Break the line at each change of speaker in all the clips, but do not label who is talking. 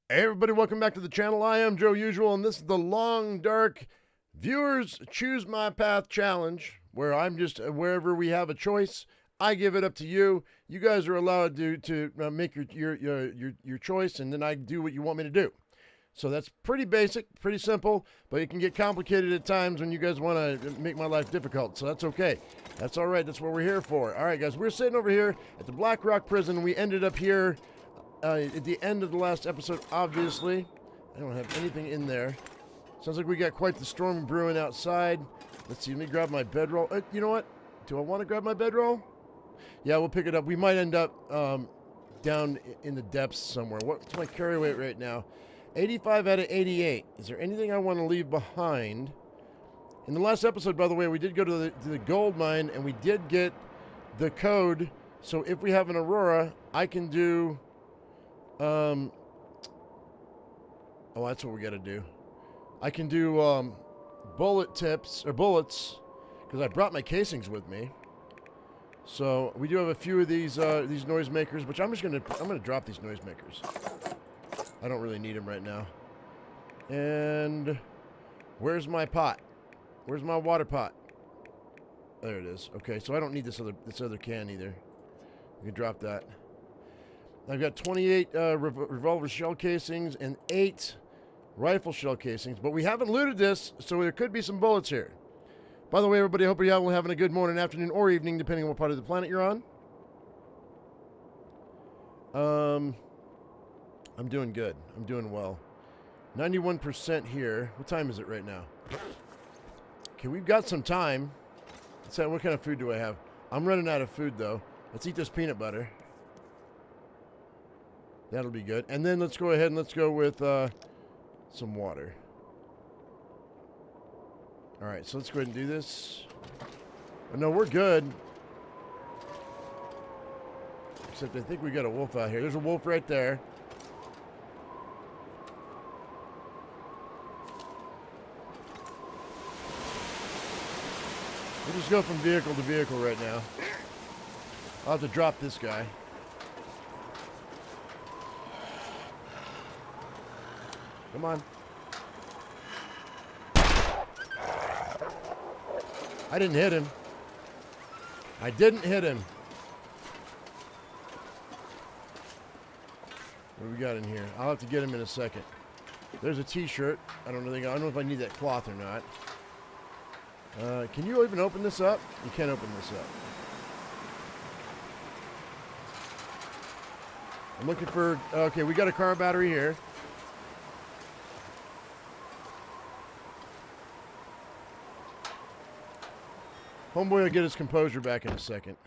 Hey everybody, welcome back to the channel. I am Joe Usual, and this is the Long Dark Viewers Choose My Path Challenge, where I'm just wherever we have a choice, I give it up to you. You guys are allowed to make your choice, and then I do what you want me to do. So that's pretty basic, pretty simple, but it can get complicated at times when you guys want to make my life difficult. So that's okay. That's all right. That's what we're here for. All right, guys, we're sitting over here at the Black Rock Prison. We ended up here at the end of the last episode, obviously. I don't have anything in there. Sounds like we got quite the storm brewing outside. Let's see, let me grab my bedroll. You know what? Do I want to grab my bedroll? Yeah, we'll pick it up. We might end up down in the depths somewhere. What's my carry weight right now? 85 out of 88. Is there anything I want to leave behind? In the last episode, by the way, we did go to the gold mine, and we did get the code. So if we have an Aurora, I can do... oh, that's what we got to do. I can do bullet tips or bullets because I brought my casings with me. So we do have a few of these noisemakers, which I'm gonna drop these noisemakers. I don't really need them right now. And where's my pot? Where's my water pot? There it is. Okay, so I don't need this other can either. We can drop that. I've got 28 revolver shell casings and 8 rifle shell casings, but we haven't looted this, so there could be some bullets here. By the way, everybody, I hope you're all having a good morning, afternoon, or evening, depending on what part of the planet you're on. I'm doing good. I'm doing well. 91% here. What time is it right now? Okay, we've got some time. So what kind of food do I have? I'm running out of food, though. Let's eat this peanut butter. That'll be good. And then let's go ahead and let's go with some water. All right, so let's go ahead and do this. Oh, no, we're good. Except I think we got a wolf out here. There's a wolf right there. We'll just go from vehicle to vehicle right now. I'll have to drop this guy. Come on. I didn't hit him. I didn't hit him. What do we got in here? I'll have to get him in a second. There's a t-shirt. I don't know if I need that cloth or not. Can you even open this up? You can't open this up. I'm looking for... Okay, we got a car battery here. Homeboy will get his composure back in a second.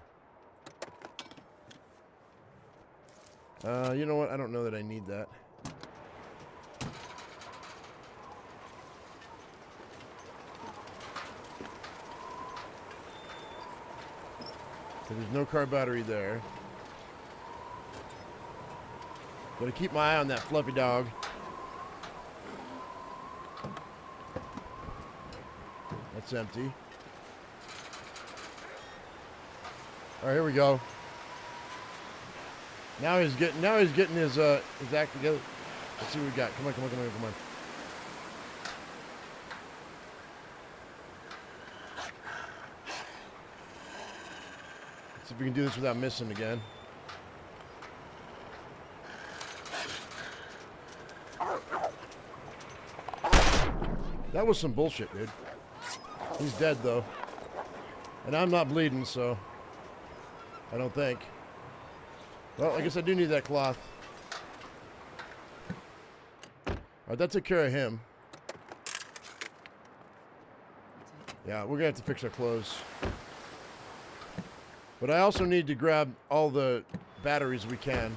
You know what? I don't know that I need that. So there's no car battery there. Gotta keep my eye on that fluffy dog. That's empty. All right, here we go. Now he's getting his act together. Let's see what we got. Come on. Let's see if we can do this without missing again. That was some bullshit, dude. He's dead though, and I'm not bleeding, so. I don't think. Well, I guess I do need that cloth. All right, that took care of him. Yeah, we're gonna have to fix our clothes. But I also need to grab all the batteries we can.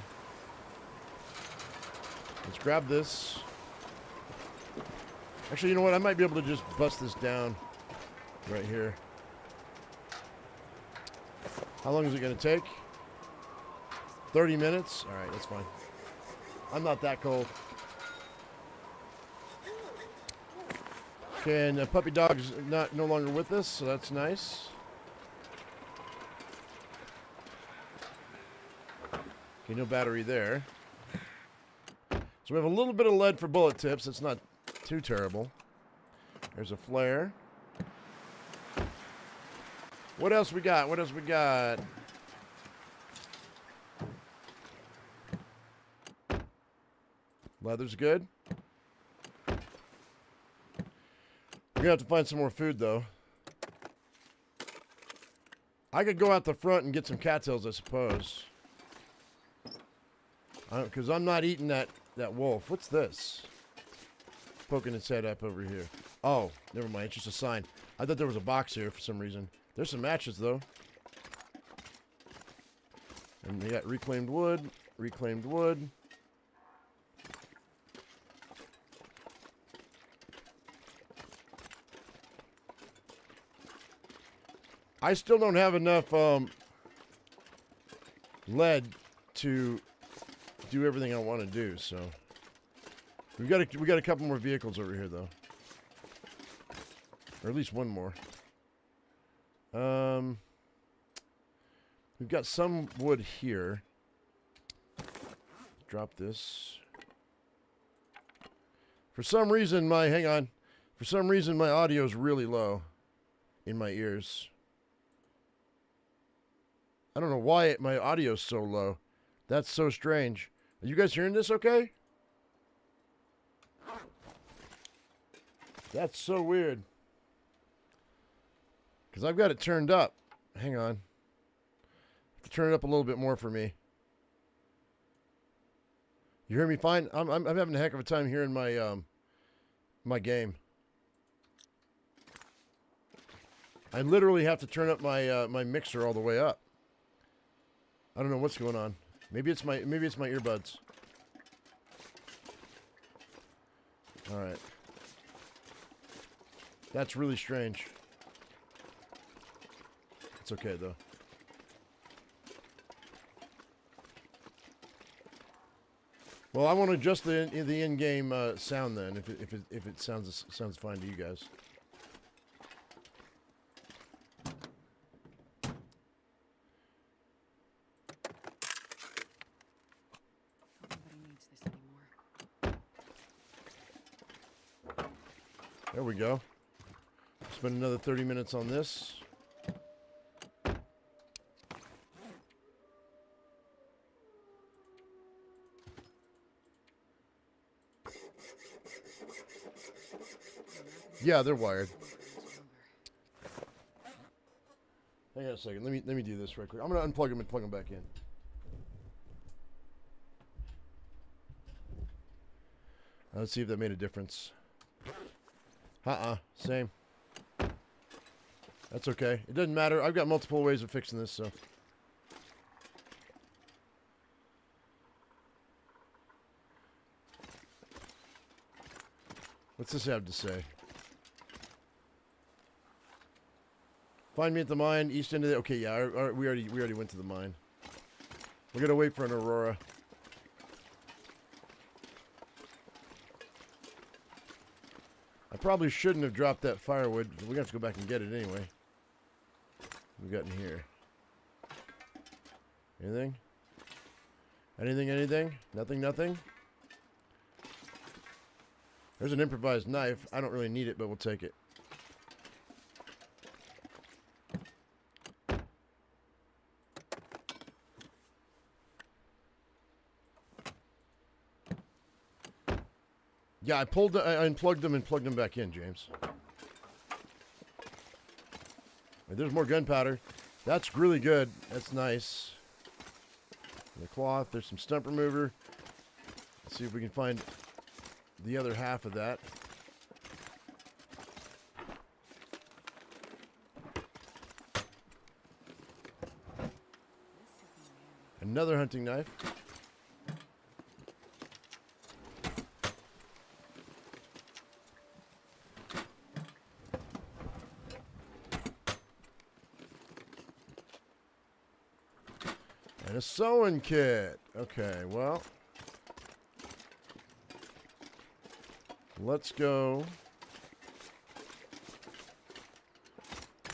Let's grab this. Actually, you know what? I might be able to just bust this down right here. How long is it going to take? 30 minutes? All right, that's fine. I'm not that cold. Okay, and the puppy dog's no longer with us, so that's nice. Okay, no battery there. So we have a little bit of lead for bullet tips. It's not too terrible. There's a flare. What else we got? What else we got? Leather's good. We're gonna have to find some more food, though. I could go out the front and get some cattails, I suppose. Because I'm not eating that wolf. What's this? Poking its head up over here. Oh, never mind. It's just a sign. I thought there was a box here for some reason. There's some matches, though. And we got reclaimed wood. Reclaimed wood. I still don't have enough lead to do everything I want to do, so we got a couple more vehicles over here, though, or at least one more. We've got some wood here. Drop this. For some reason, For some reason, my audio is really low in my ears. I don't know why my audio's so low. That's so strange. Are you guys hearing this okay? That's so weird. Because I've got it turned up. Hang on. Have to turn it up a little bit more for me. You hear me fine? I'm having a heck of a time hearing my my game. I literally have to turn up my my mixer all the way up. I don't know what's going on. Maybe it's my earbuds. All right. That's really strange. It's okay though. Well, I want to adjust the in-game sound then, if it sounds fine to you guys. There we go. Spend another 30 minutes on this. Yeah, they're wired. Hang on a second. Let me do this right quick. I'm gonna unplug them and plug them back in. Let's see if that made a difference. Same. That's okay. It doesn't matter. I've got multiple ways of fixing this, so. What's this have to say? Find me at the mine, east end of the... Okay, yeah, we already went to the mine. We're gonna wait for an Aurora. I probably shouldn't have dropped that firewood. We're gonna have to go back and get it anyway. What we got in here? Anything? Anything? Nothing? There's an improvised knife. I don't really need it, but we'll take it. Yeah, I unplugged them and plugged them back in, James. There's more gunpowder. That's really good. That's nice. The cloth. There's some stump remover. Let's see if we can find the other half of that. Another hunting knife. And a sewing kit. Okay, well. Let's go.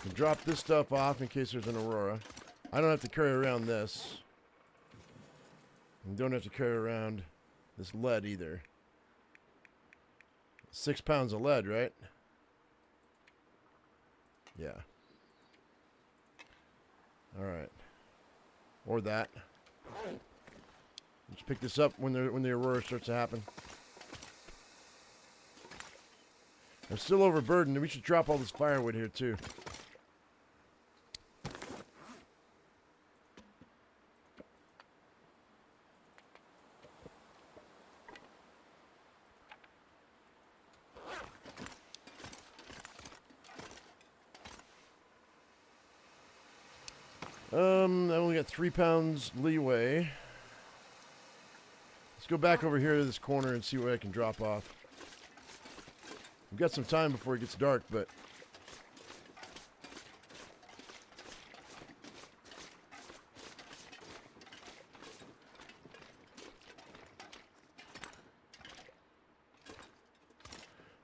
And drop this stuff off in case there's an Aurora. I don't have to carry around this. And don't have to carry around this lead either. 6 pounds of lead, right? Yeah. All right. Or that. Just pick this up when the Aurora starts to happen. I'm still overburdened. We should drop all this firewood here too. I only got 3 pounds leeway. Let's go back over here to this corner and see what I can drop off. We've got some time before it gets dark, but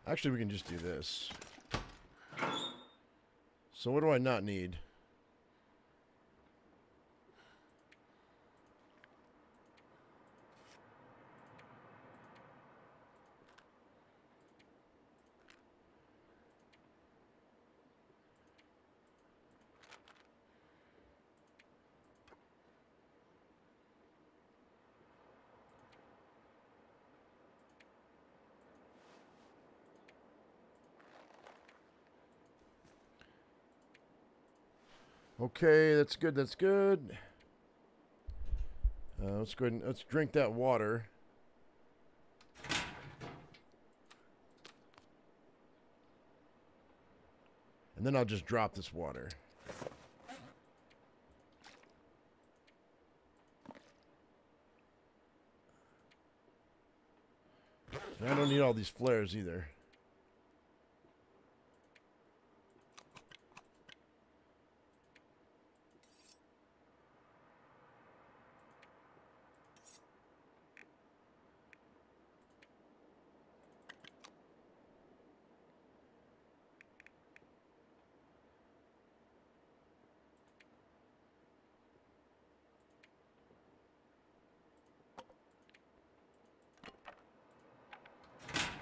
actually we can just do this. So what do I not need? Okay, that's good, that's good. Let's go ahead and let's drink that water. And then I'll just drop this water. And I don't need all these flares either.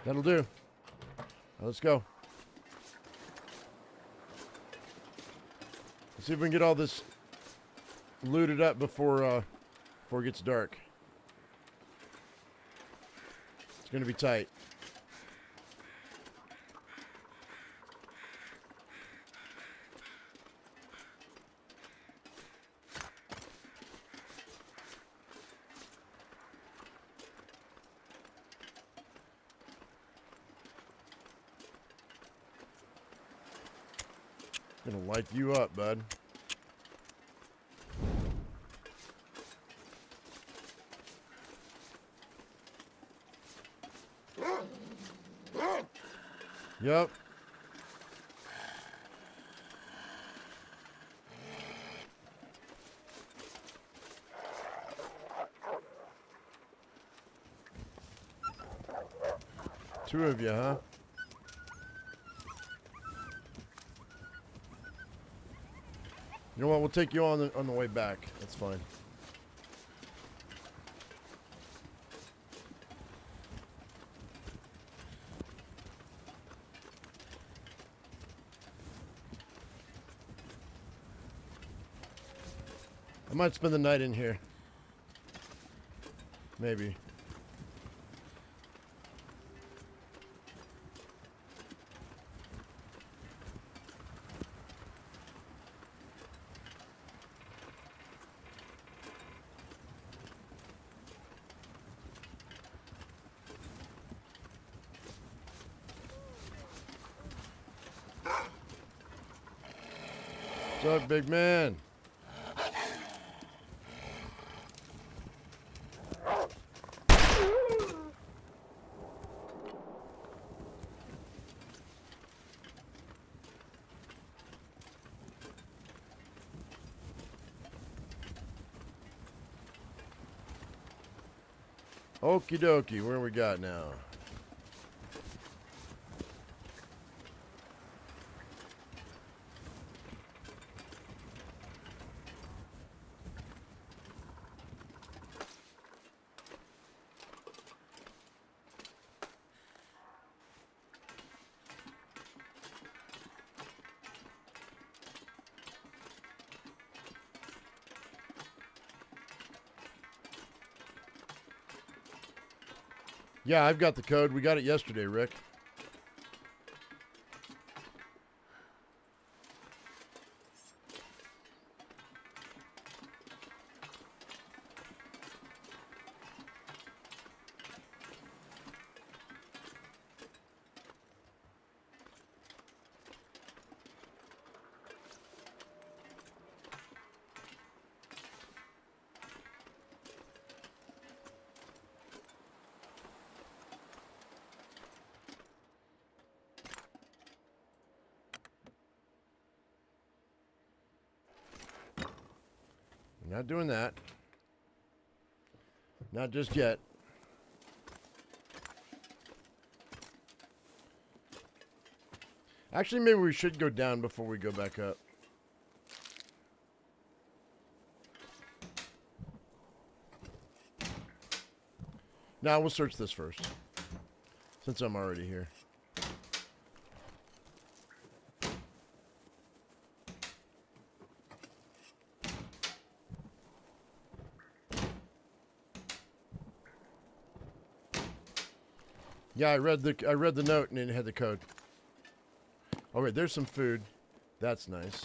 That'll do. Now let's go. Let's see if we can get all this looted up before it gets dark. It's gonna be tight. Gonna light you up, bud. Yep. Two of you, huh? You know what? We'll take you on the way back. That's fine. I might spend the night in here. Maybe. What's up, big man? Okie dokie, where we got now? Yeah, I've got the code. We got it yesterday, Rick. Not doing that. Not just yet. Actually, maybe we should go down before we go back up. Now we'll search this first, since I'm already here. Yeah, I read the note and it had the code. All right, there's some food. That's nice.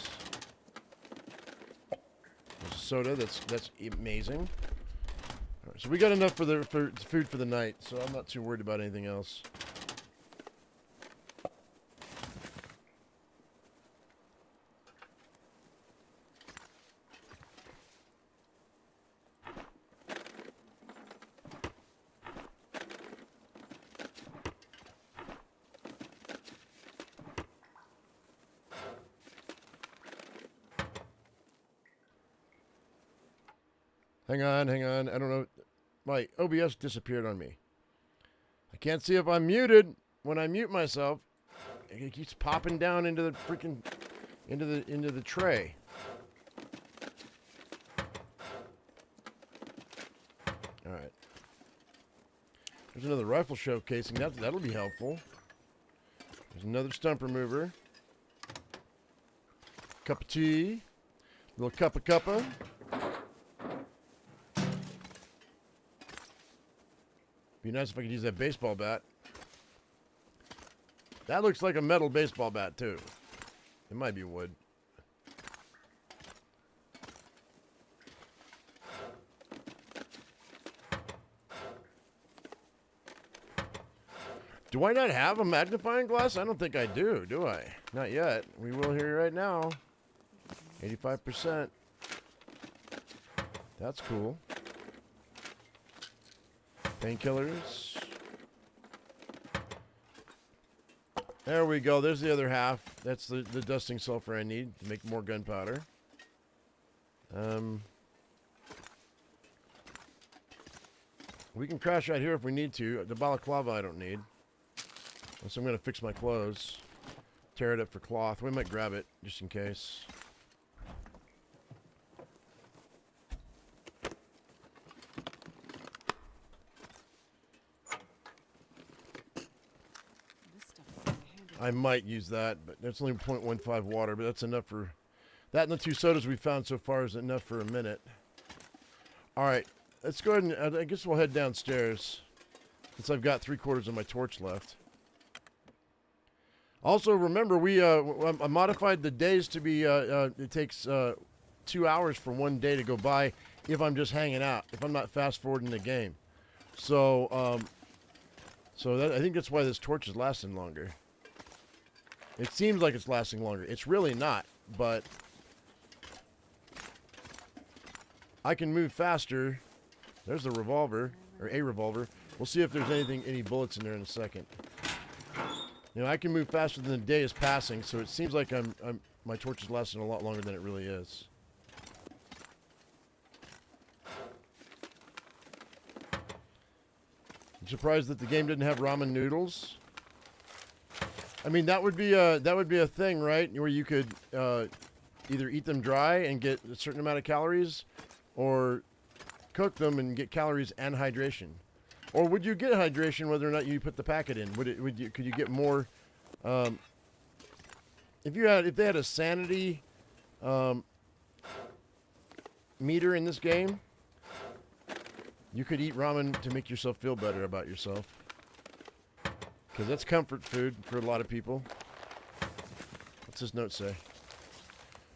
There's soda. That's amazing. All right, so we got enough for food for the night, so I'm not too worried about anything else. Hang on. I don't know. My OBS disappeared on me. I can't see if I'm muted. When I mute myself, it keeps popping down into the freaking into the tray. All right. There's another rifle showcasing. That'll be helpful. There's another stump remover. Cup of tea. Little cuppa. Be nice if I could use that baseball bat. That looks like a metal baseball bat, too. It might be wood. Do I not have a magnifying glass? I don't think I do I? Not yet. We will hear right now. 85%. That's cool. Painkillers. There we go. There's the other half. That's the dusting sulfur I need to make more gunpowder. We can crash out here if we need to. The balaclava I don't need. So I'm going to fix my clothes. Tear it up for cloth. We might grab it just in case. I might use that, but that's only 0.15 water, but that's enough for... That and the 2 sodas we found so far is enough for a minute. Alright, let's go ahead and... I guess we'll head downstairs, since I've got 3/4 of my torch left. Also, remember, I modified the days to be... it takes 2 hours for one day to go by if I'm just hanging out, if I'm not fast-forwarding the game. So, I think that's why this torch is lasting longer. It seems like it's lasting longer. It's really not, but I can move faster. There's the revolver, or a revolver. We'll see if there's any bullets in there in a second. You know, I can move faster than the day is passing, so it seems like my torch is lasting a lot longer than it really is. I'm surprised that the game didn't have ramen noodles. I mean, that would be a thing, right? Where you could either eat them dry and get a certain amount of calories, or cook them and get calories and hydration. Or would you get hydration whether or not you put the packet in? Could you get more? If they had a sanity meter in this game, you could eat ramen to make yourself feel better about yourself. Because that's comfort food for a lot of people. What's this note say?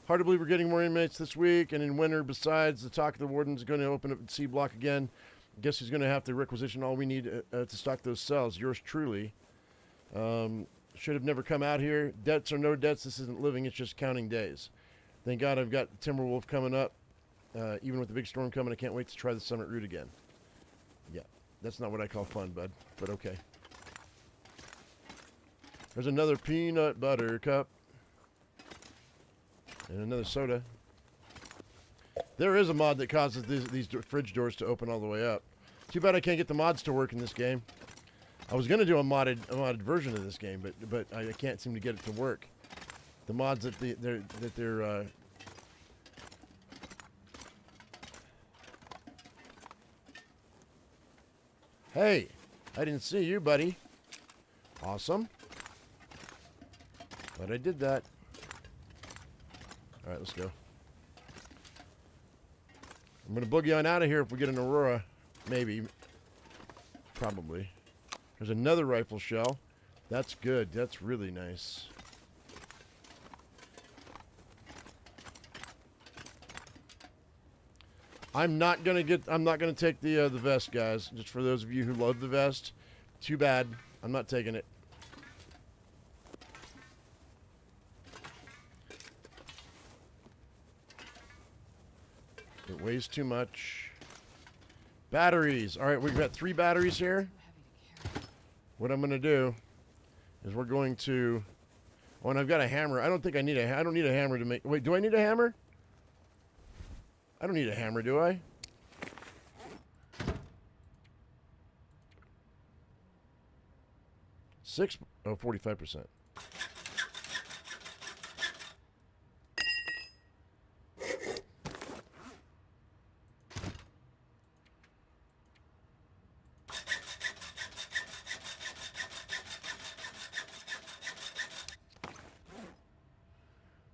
Hard to believe we're getting more inmates this week, and in winter, besides the talk of the warden's going to open up C block again. Guess he's going to have to requisition all we need to stock those cells. Yours truly. Should have never come out here. Debts or no debts, this isn't living, it's just counting days. Thank God I've got Timberwolf coming up. Even with the big storm coming, I can't wait to try the Summit route again. Yeah, that's not what I call fun, bud, but okay. There's another peanut butter cup. And another soda. There is a mod that causes these fridge doors to open all the way up. Too bad I can't get the mods to work in this game. I was going to do a modded version of this game, but I can't seem to get it to work. The mods that they're Hey, I didn't see you, buddy. Awesome. But I did that. All right, let's go. I'm going to boogie on out of here if we get an Aurora. Maybe. Probably. There's another rifle shell. That's good. That's really nice. I'm not going to take the vest, guys. Just for those of you who love the vest. Too bad. I'm not taking it. It weighs too much. Batteries. All right, we've got 3 batteries here. What I'm going to do is we're going to... Oh, and I've got a hammer. I don't think I need a... I don't need a hammer to make... Wait, do I need a hammer? I don't need a hammer, do I? Oh, 45%.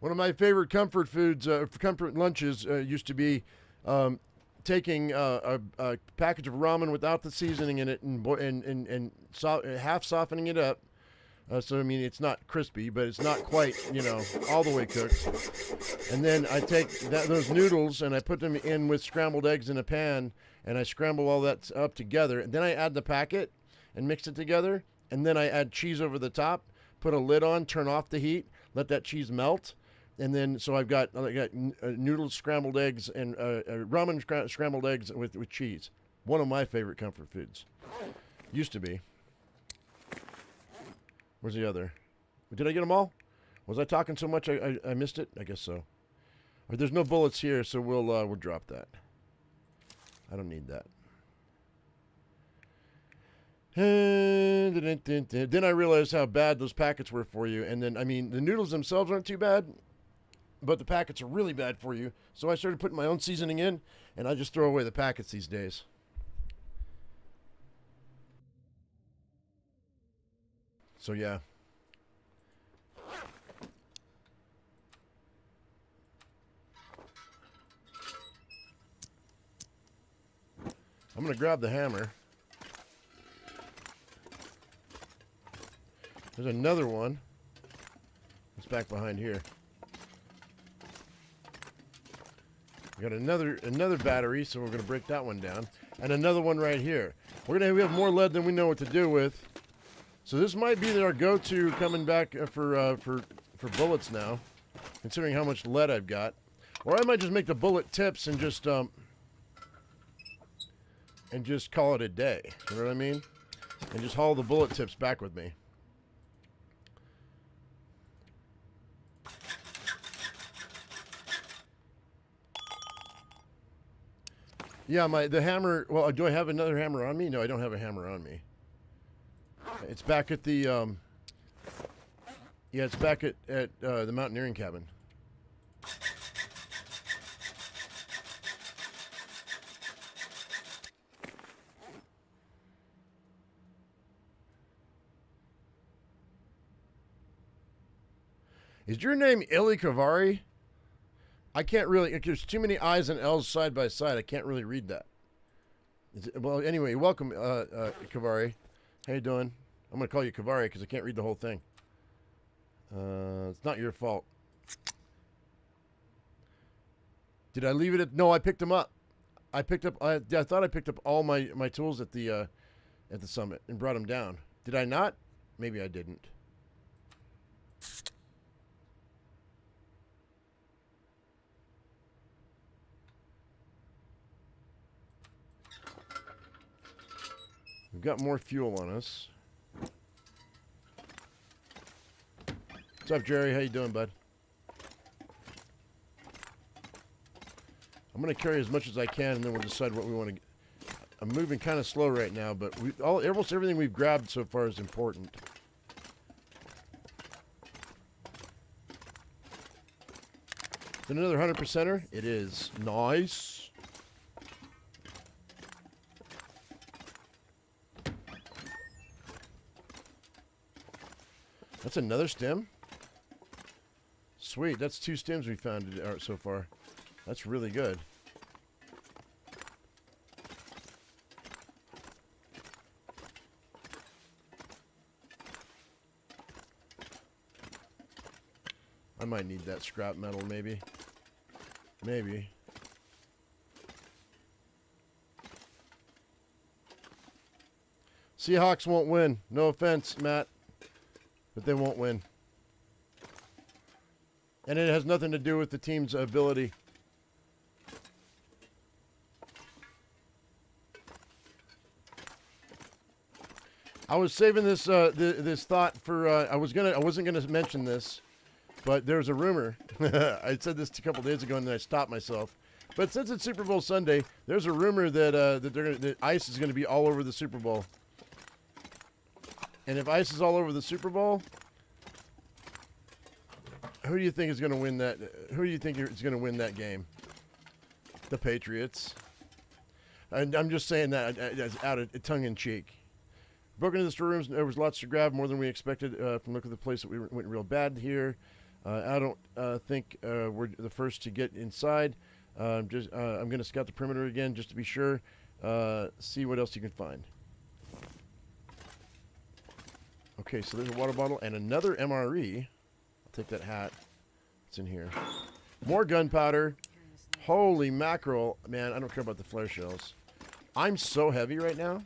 One of my favorite comfort foods, comfort lunches, used to be taking a package of ramen without the seasoning in it and half softening it up. So, I mean, it's not crispy, but it's not quite, you know, all the way cooked. And then I take those noodles and I put them in with scrambled eggs in a pan, and I scramble all that up together. And then I add the packet and mix it together. And then I add cheese over the top, put a lid on, turn off the heat, let that cheese melt. And then, so I've got noodles, scrambled eggs, and ramen scrambled eggs with cheese. One of my favorite comfort foods. Used to be. Where's the other? Did I get them all? Was I talking so much I missed it? I guess so. Or there's no bullets here, so we'll drop that. I don't need that. Then I realized how bad those packets were for you. And then, I mean, the noodles themselves aren't too bad, but the packets are really bad for you. So I started putting my own seasoning in, and I just throw away the packets these days. So, yeah. I'm going to grab the hammer. There's another one. It's back behind here. We got another battery, so we're going to break that one down. And another one right here. We have more lead than we know what to do with. So this might be our go-to coming back for bullets now, considering how much lead I've got. Or I might just make the bullet tips and just call it a day. You know what I mean? And just haul the bullet tips back with me. Yeah, the hammer. Well, do I have another hammer on me? No, I don't have a hammer on me. It's back at the. Yeah, it's back at the mountaineering cabin. Is your name Ili Kavari? I can't really. There's too many I's and L's side by side. I can't really read that. Well, anyway, welcome, Kavari. How you doing? I'm going to call you Kavari because I can't read the whole thing. It's not your fault. Did I leave it at... No, I picked them up. I thought I picked up all my tools at the summit and brought them down. Did I not? Maybe I didn't. We've got more fuel on us. What's up, Jerry? How you doing, bud? I'm going to carry as much as I can, and then we'll decide what we want to get. I'm moving kind of slow right now, but almost everything we've grabbed so far is important. Is it another 100%er? It is. Nice. That's another stem? Sweet. That's 2 stems we found so far. That's really good. I might need that scrap metal, maybe. Maybe. Seahawks won't win. No offense, Matt. But they won't win. And it has nothing to do with the team's ability. I was saving this this thought for I wasn't gonna mention this, but there's a rumor. I said this a couple days ago and then I stopped myself. But since it's Super Bowl Sunday, there's a rumor that that ice is going to be all over the Super Bowl. And if ice is all over the Super Bowl, who do you think is going to win that? Who do you think is going to win that game? The Patriots. And I'm just saying that out of tongue in cheek. Broken into the storerooms, there was lots to grab, more than we expected from look at the place that we went real bad here. I don't think we're the first to get inside. I'm going to scout the perimeter again just to be sure. See what else you can find. Okay, so there's a water bottle and another MRE. I'll take that hat. It's in here. More gunpowder. Holy mackerel. Man, I don't care about the flare shells. I'm so heavy right now.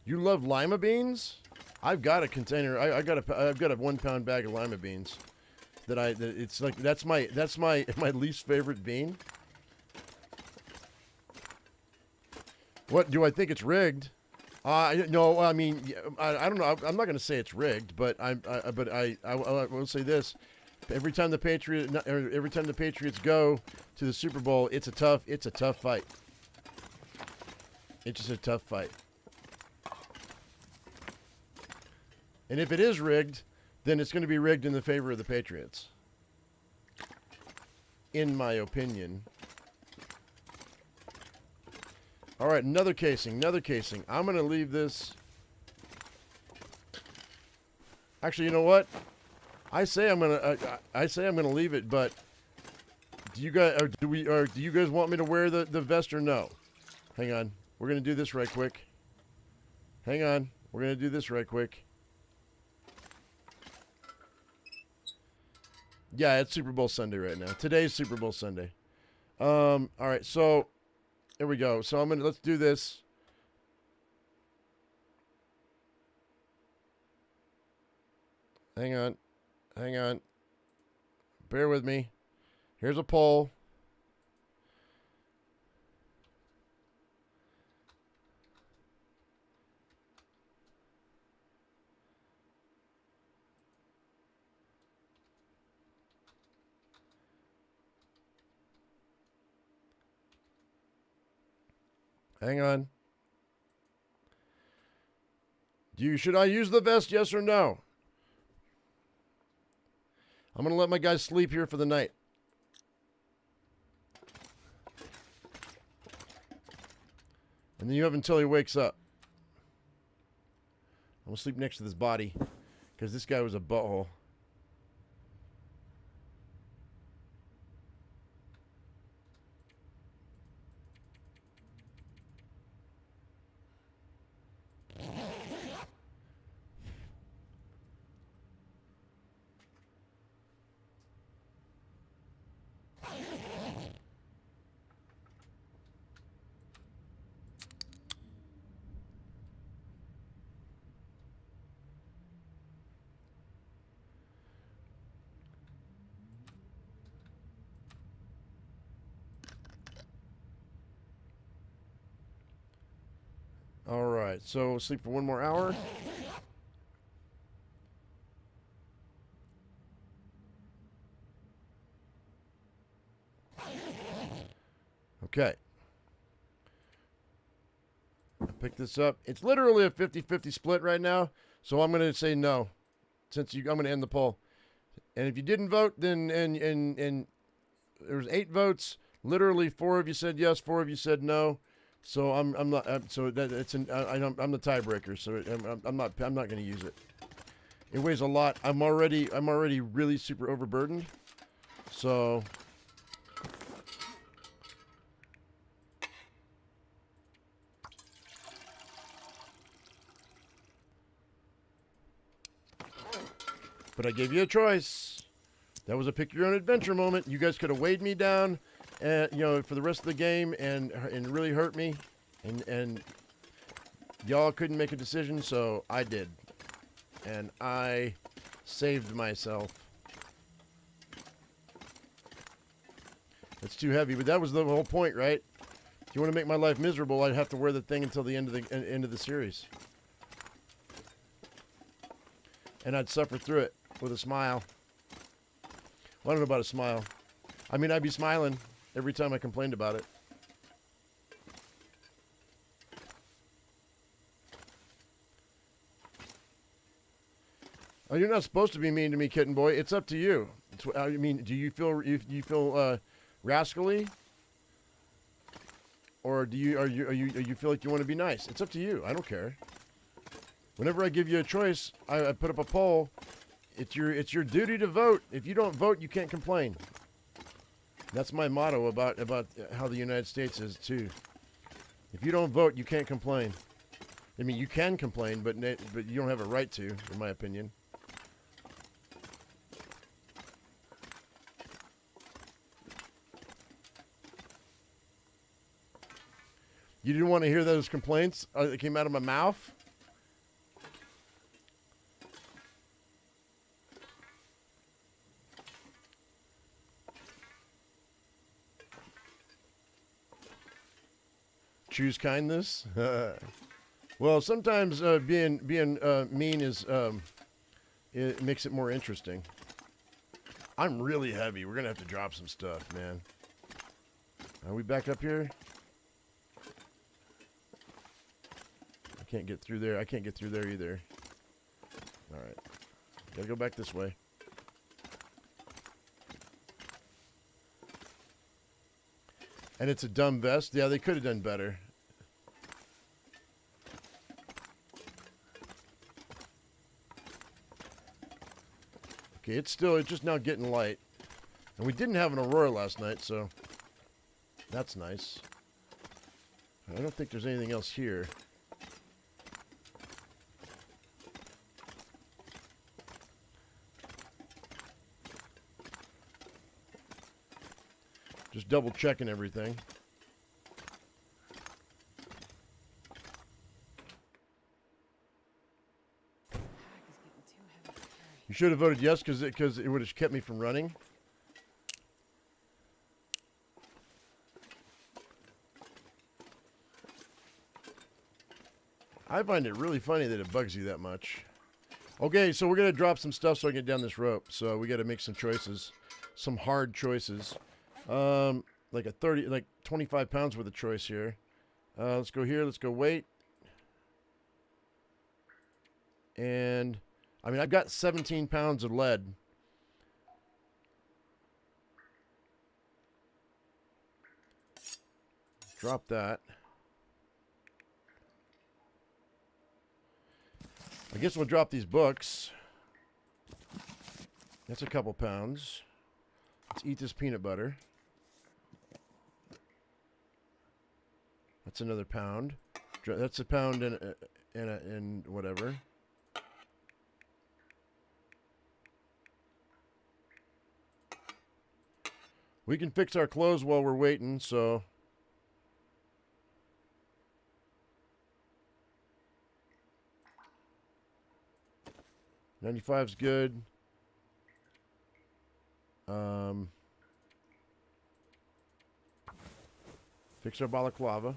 You love lima beans? I've got a container. I've got a 1 pound bag of lima beans. It's like that's my least favorite bean. What do I think it's rigged? No, I mean I don't know. I'm not going to say it's rigged, but I will say this: every time the Patriots go to the Super Bowl, it's a tough fight. It's just a tough fight. And if it is rigged, then it's going to be rigged in the favor of the Patriots. In my opinion. All right, another casing. I'm going to leave this. Actually, you know what? I say I'm going to leave it, but do you guys want me to wear the vest or no? Hang on. We're going to do this right quick. Hang on. We're going to do this right quick. Yeah, it's Super Bowl Sunday right now. Today's Super Bowl Sunday. All right, so here we go. So let's do this. Hang on. Bear with me. Here's a pole. Hang on. Should I use the vest, yes or no? I'm going to let my guys sleep here for the night. And then you have until he wakes up. I'm going to sleep next to this body because this guy was a butthole. right, so we'll sleep for 1 more hour. Okay. I picked this up. It's literally a 50-50 split right now, so I'm going to say no, since I'm going to end the poll. And if you didn't vote, then and there was 8 votes. Literally 4 of you said yes, 4 of you said no. So I'm not. So that it's I'm the tiebreaker. So I'm not going to use it. It weighs a lot. I'm already really super overburdened. So. But I gave you a choice. That was a pick your own adventure moment. You guys could have weighed me down, and for the rest of the game, and really hurt me, and y'all couldn't make a decision, so I did, and I saved myself. It's too heavy, but that was the whole point, right? If you want to make my life miserable, I'd have to wear the thing until the end of the series, and I'd suffer through it with a smile. Well, I don't know about a smile. I mean, I'd be smiling every time I complained about it. Oh, you're not supposed to be mean to me, kitten boy. It's up to you. I mean, do you feel rascally, or do you feel like you want to be nice? It's up to you. I don't care. Whenever I give you a choice, I put up a poll. It's your duty to vote. If you don't vote, you can't complain. That's my motto about how the United States is too. If you don't vote, you can't complain. I mean, you can complain, but you don't have a right to, in my opinion. You didn't want to hear those complaints that came out of my mouth? Choose kindness. Well, sometimes being mean is it makes it more interesting. I'm really heavy. We're gonna have to drop some stuff, man. Are we back up here? I can't get through there. I can't get through there either. All right, gotta go back this way. And it's a dumb vest. Yeah, they could have done better. Okay, it's just now getting light. And we didn't have an Aurora last night, so that's nice. I don't think there's anything else here. Just double checking everything. You should have voted yes because it would have kept me from running. I find it really funny that it bugs you that much. Okay, so we're gonna drop some stuff so I can get down this rope. So we got to make some choices, some hard choices. Like 25 pounds worth of choice here. Let's go here. Let's go weight. And I mean, I've got 17 pounds of lead. Drop that. I guess we'll drop these books. That's a couple pounds. Let's eat this peanut butter. That's another pound. That's a pound and whatever. We can fix our clothes while we're waiting, so. $95's good. Fix our balaclava.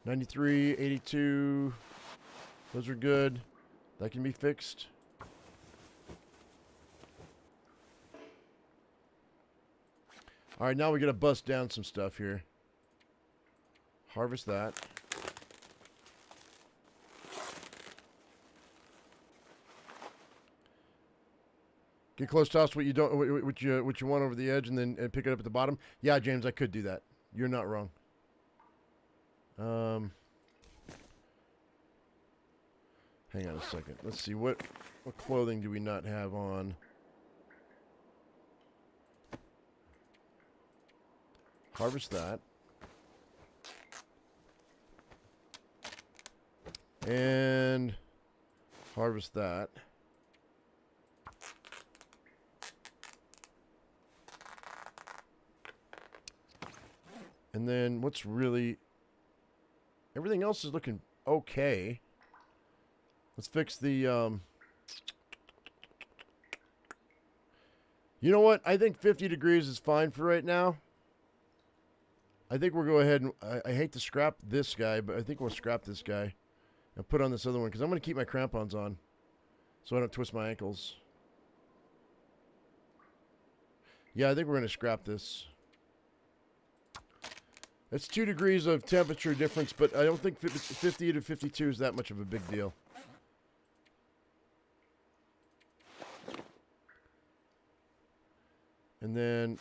93, 82. Those are good. That can be fixed. All right, now we got to bust down some stuff here. Harvest that. Get close toss what you don't, what you want over the edge, and then pick it up at the bottom. Yeah, James, I could do that. You're not wrong. Hang on a second. Let's see what clothing do we not have on. Harvest that. And harvest that. And then what's really... Everything else is looking okay. Let's fix the... You know what? I think 50 degrees is fine for right now. I think we'll go ahead and... I hate to scrap this guy, but I think we'll scrap this guy. And put on this other one, because I'm going to keep my crampons on. So I don't twist my ankles. Yeah, I think we're going to scrap this. It's 2 degrees of temperature difference, but I don't think 50 to 52 is that much of a big deal. And then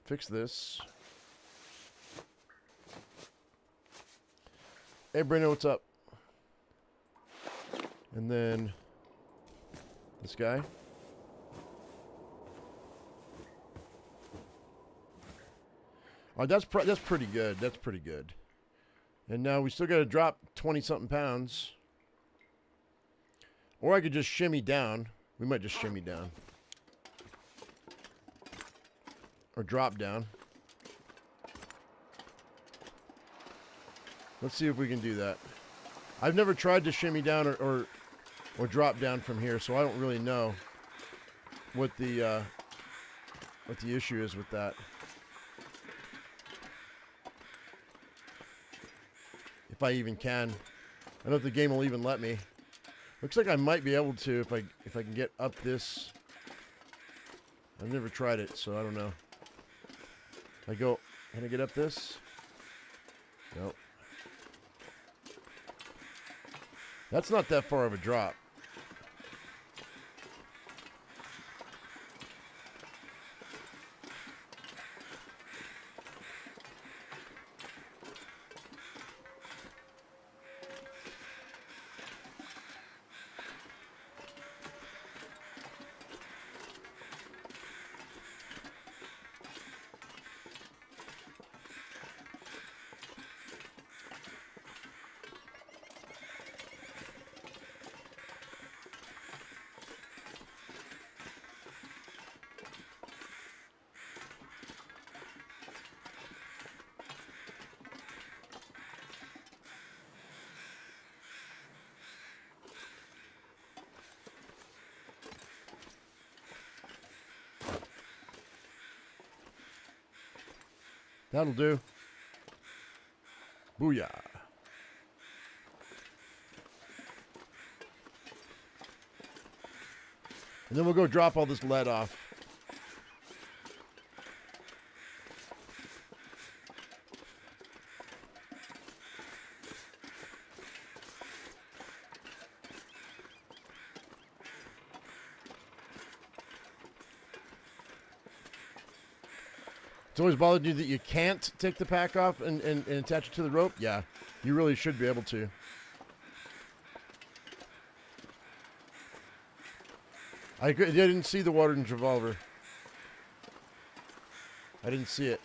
fix this. Hey, Breno, what's up? And then this guy. Oh, that's pretty good. That's pretty good. And now we still got to drop 20-something pounds. Or I could just shimmy down. We might just shimmy down. Or drop down. Let's see if we can do that. I've never tried to shimmy down or drop down from here, so I don't really know what the issue is with that. If I even can. I don't know if the game will even let me. Looks like I might be able to if I can get up this. I've never tried it, so I don't know. Can I get up this? Nope. That's not that far of a drop. That'll do. Booyah. And then we'll go drop all this lead off. It's always bothered you that you can't take the pack off and attach it to the rope? Yeah, you really should be able to. I didn't see the water revolver. I didn't see it.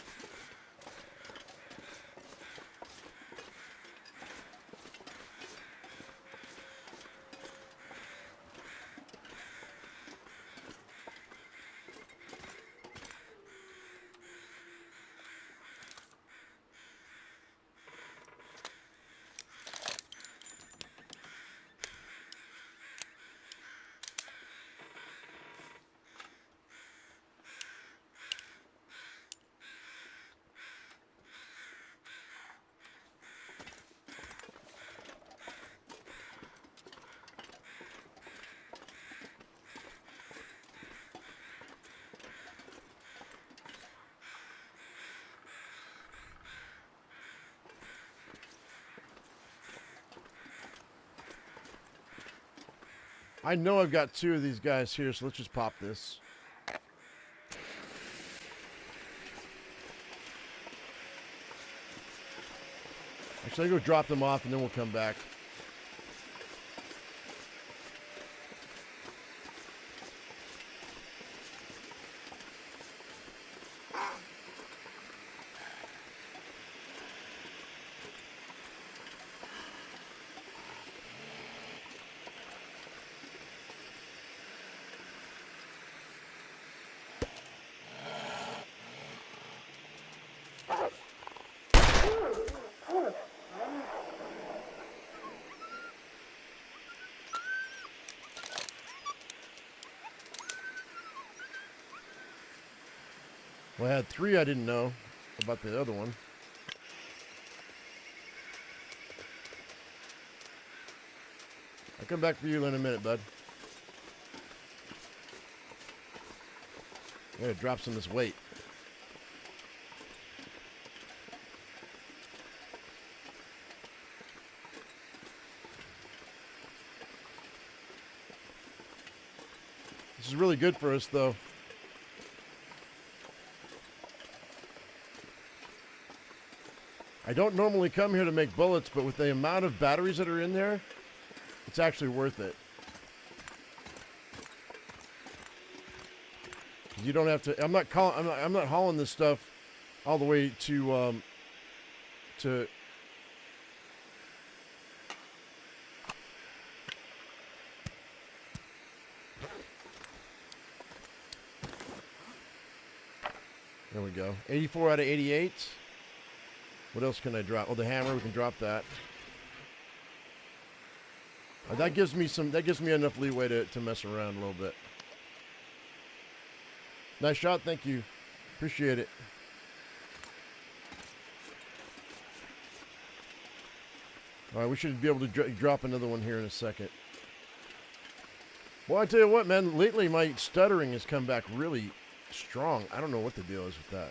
I know I've got 2 of these guys here, so let's just pop this. Actually, I'll go drop them off, and then we'll come back. Well, I had 3 I didn't know about the other one. I'll come back for you in a minute, bud. I gotta drop some of this weight. This is really good for us, though. I don't normally come here to make bullets, but with the amount of batteries that are in there, it's actually worth it. You don't have to. I'm not hauling this stuff all the way to. There we go. 84 out of 88. What else can I drop? Oh, the hammer. We can drop that. That gives me some. That gives me enough leeway to mess around a little bit. Nice shot. Thank you. Appreciate it. All right, we should be able to drop another one here in a second. Well, I tell you what, man. Lately, my stuttering has come back really strong. I don't know what the deal is with that.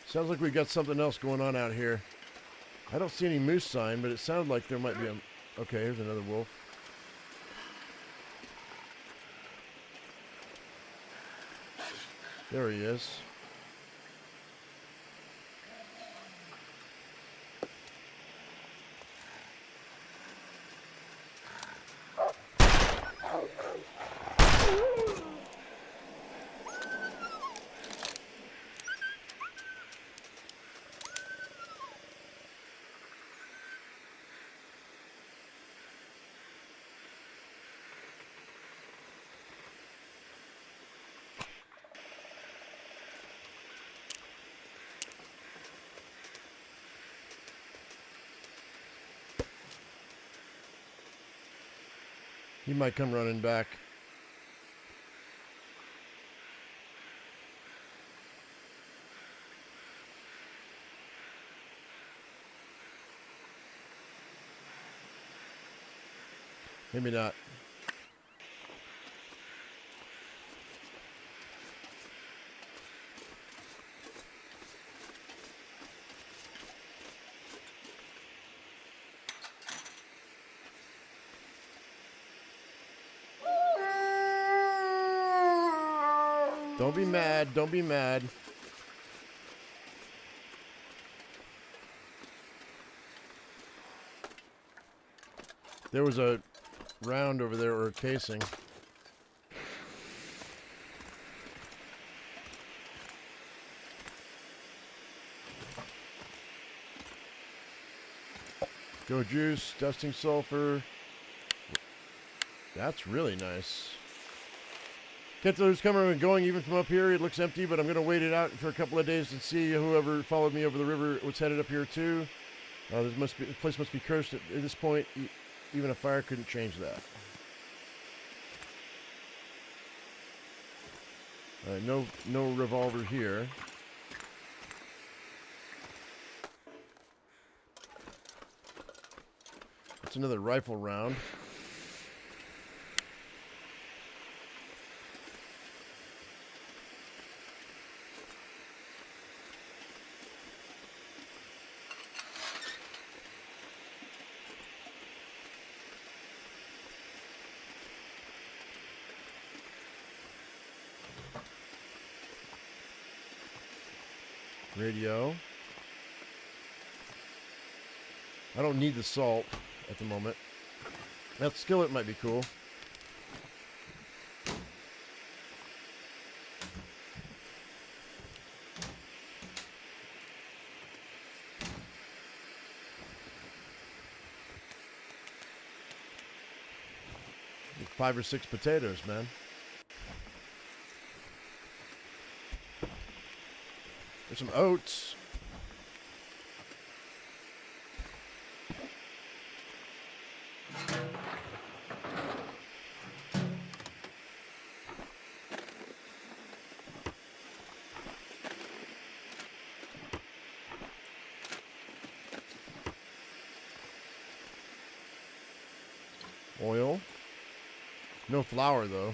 Sounds like we got something else going on out here. I don't see any moose sign, but it sounded like there might be a... Okay, here's another wolf. There he is. He might come running back. Maybe not. Don't be mad. Don't be mad. There was a round over there, or a casing. Go juice, dusting sulfur. That's really nice. Can't tell who's coming and going even from up here. It looks empty, but I'm going to wait it out for a couple of days to see whoever followed me over the river was headed up here too. The place must be cursed at this point. Even a fire couldn't change that. No revolver here. That's another rifle round. Radio. I don't need the salt at the moment. That skillet might be cool. Like 5 or 6 potatoes, man. There's some oats. Oil. No flour, though.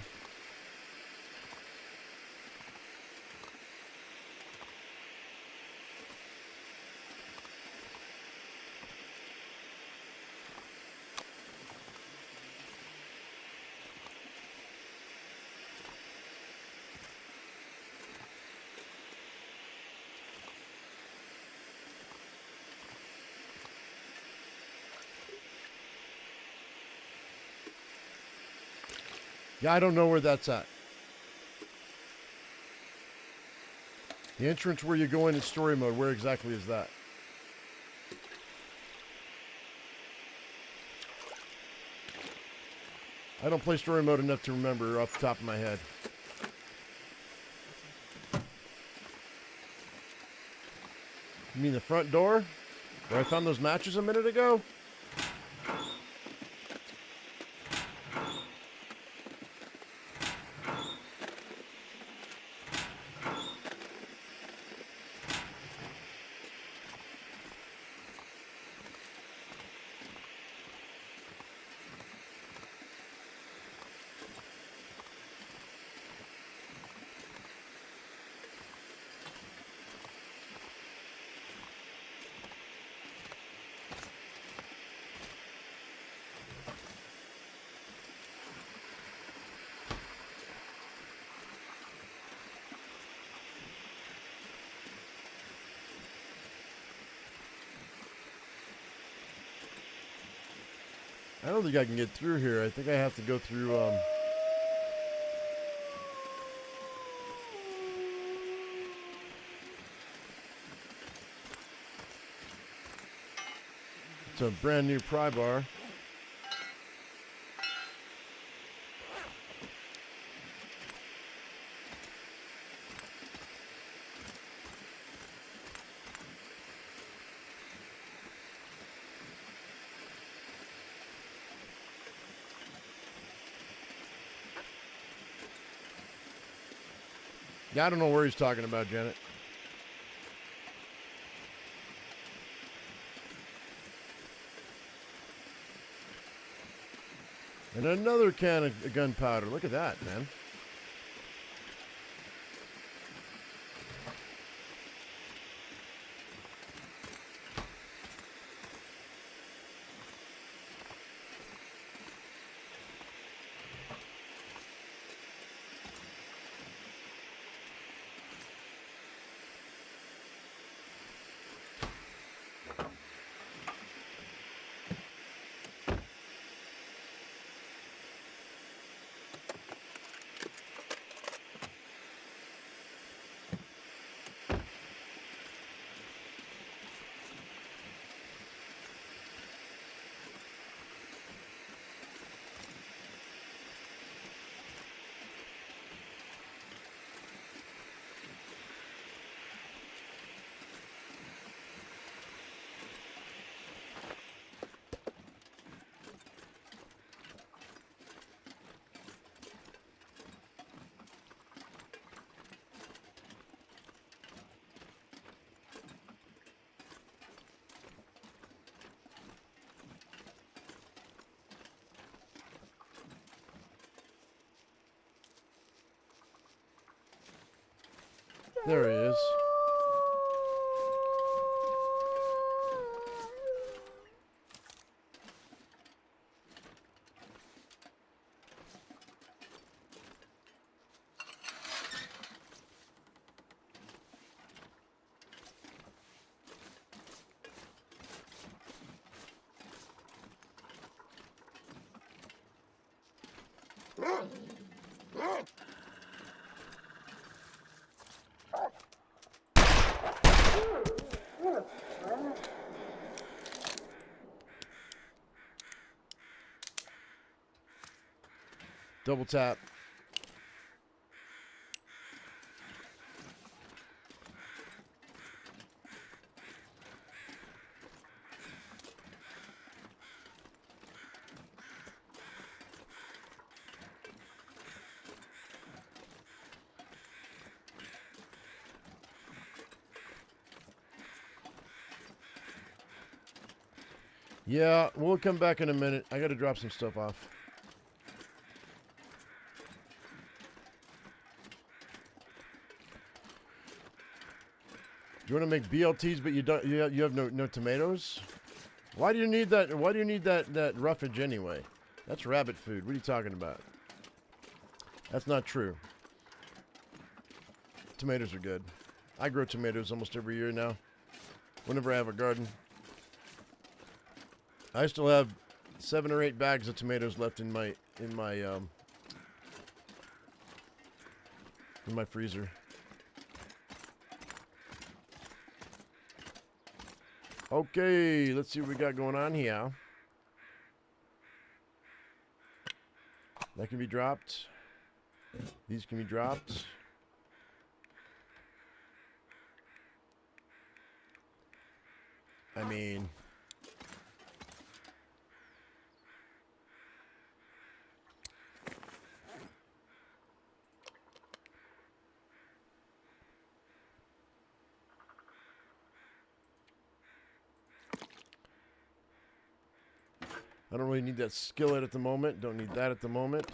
Yeah, I don't know where that's at. The entrance where you go into story mode, where exactly is that? I don't play story mode enough to remember off the top of my head. You mean the front door? Where I found those matches a minute ago? I don't think I can get through here. I think I have to go through, it's a brand new pry bar. Yeah, I don't know where he's talking about, Janet. And another can of gunpowder. Look at that, man. There he is. Double tap. Yeah, we'll come back in a minute. I got to drop some stuff off. Do you want to make BLTs, but you don't? You have no tomatoes? Why do you need that? Why do you need that roughage anyway? That's rabbit food. What are you talking about? That's not true. Tomatoes are good. I grow tomatoes almost every year now. Whenever I have a garden. I still have 7 or 8 bags of tomatoes left in my freezer. Okay, let's see what we got going on here. That can be dropped. These can be dropped. I mean, I don't really need that skillet at the moment. Don't need that at the moment.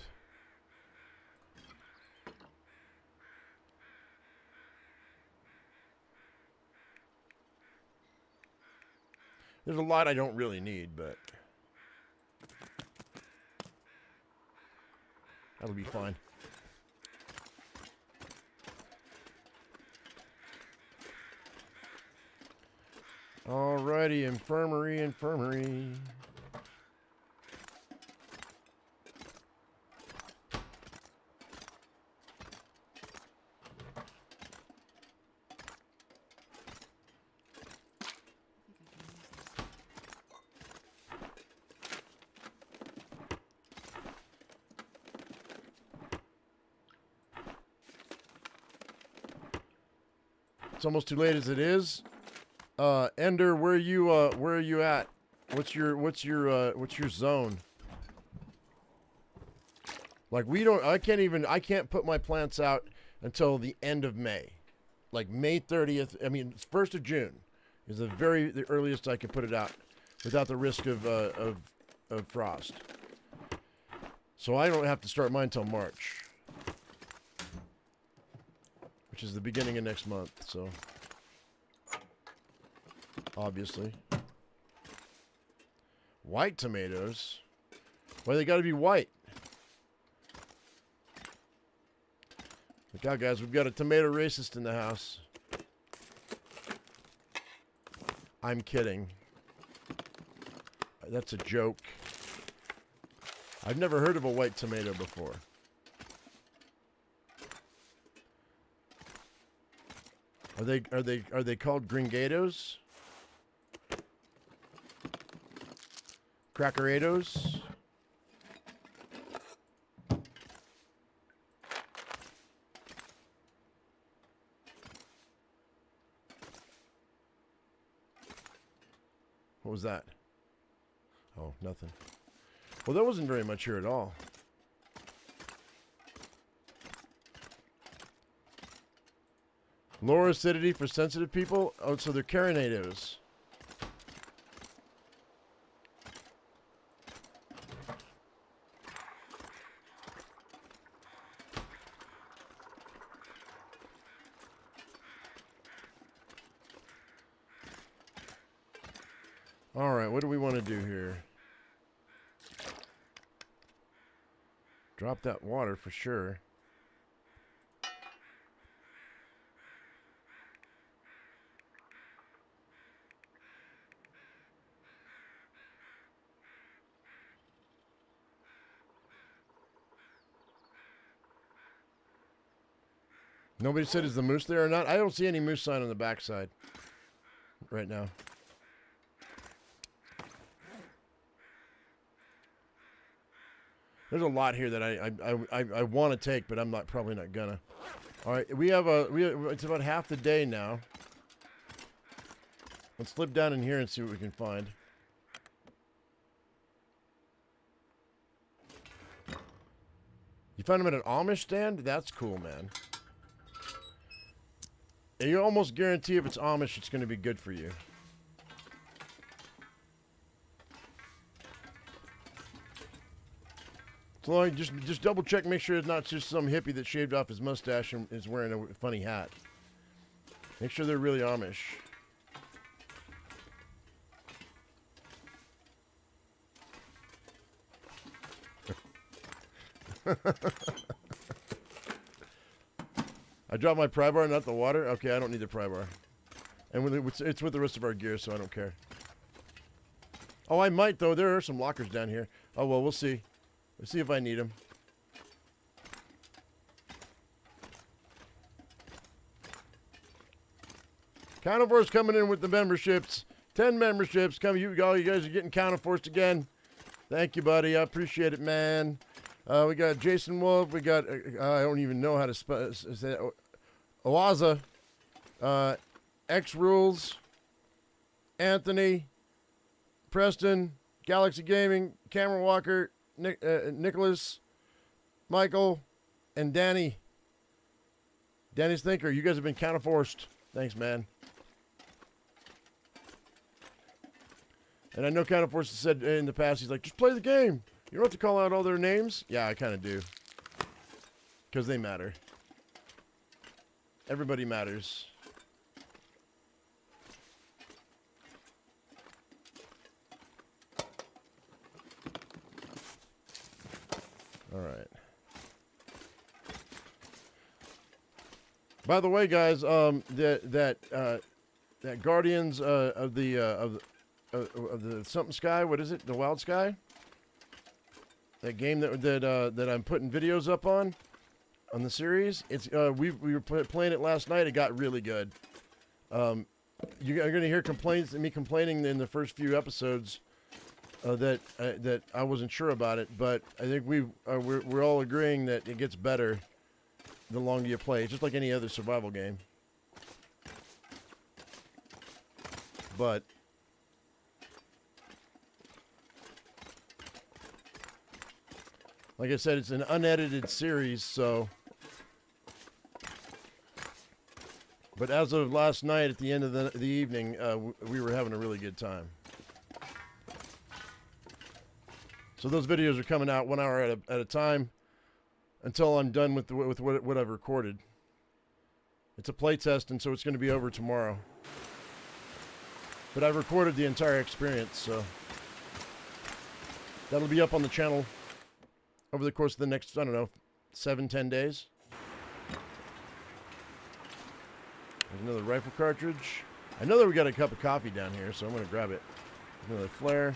There's a lot I don't really need, but that'll be fine. Alrighty, infirmary. It's almost too late as it is. Ender, where are you at? What's your zone? Like I can't put my plants out until the end of May. Like May 30th, I mean 1st of June is the earliest I can put it out without the risk of frost. So I don't have to start mine until March. Which is the beginning of next month, so obviously. White tomatoes? Why they gotta be white? Look out, guys, we've got a tomato racist in the house. I'm kidding. That's a joke. I've never heard of a white tomato before. Are they called gringados? Crackerados? What was that? Oh, nothing. Well, there wasn't very much here at all. Lower acidity for sensitive people? Oh, so they're carinados. All right, what do we want to do here? Drop that water for sure. Nobody said is the moose there or not. I don't see any moose sign on the backside right now. There's a lot here that I want to take, but I'm probably not gonna. All right, it's about half the day now. Let's slip down in here and see what we can find. You found them at an Amish stand? That's cool, man. And you almost guarantee if it's Amish, it's going to be good for you. So just double check, make sure it's not just some hippie that shaved off his mustache and is wearing a funny hat. Make sure they're really Amish. I dropped my pry bar, not the water. Okay, I don't need the pry bar. And it's with the rest of our gear, so I don't care. Oh, I might, though. There are some lockers down here. Oh, well, we'll see. Let's see if I need them. Counterforce coming in with the memberships. 10 memberships. You guys are getting counterforced again. Thank you, buddy. I appreciate it, man. We got Jason Wolf. We got, I don't even know how to spell it. Oaza. X Rules. Anthony. Preston. Galaxy Gaming. Cameron Walker. Nicholas. Michael. And Danny. Danny's Thinker. You guys have been counterforced. Thanks, man. And I know Counterforce has said in the past, he's like, just play the game. You don't have to call out all their names. Yeah, I kind of do. Because they matter. Everybody matters. All right. By the way, guys, that Guardians of the something sky, what is it? The Wild Sky? That game that I'm putting videos up on the series. It's we were playing it last night. It got really good. You're gonna hear me complaining in the first few episodes that I wasn't sure about it, but I think we're all agreeing that it gets better the longer you play. It's just like any other survival game. But like I said, it's an unedited series, so. But as of last night, at the end of the evening, we were having a really good time. So those videos are coming out 1 hour at a time until I'm done with what I've recorded. It's a play test, and so it's going to be over tomorrow. But I've recorded the entire experience, so that'll be up on the channel over the course of the next, I don't know, 7-10 days. There's another rifle cartridge. I know that we got a cup of coffee down here, so I'm going to grab it. Another flare.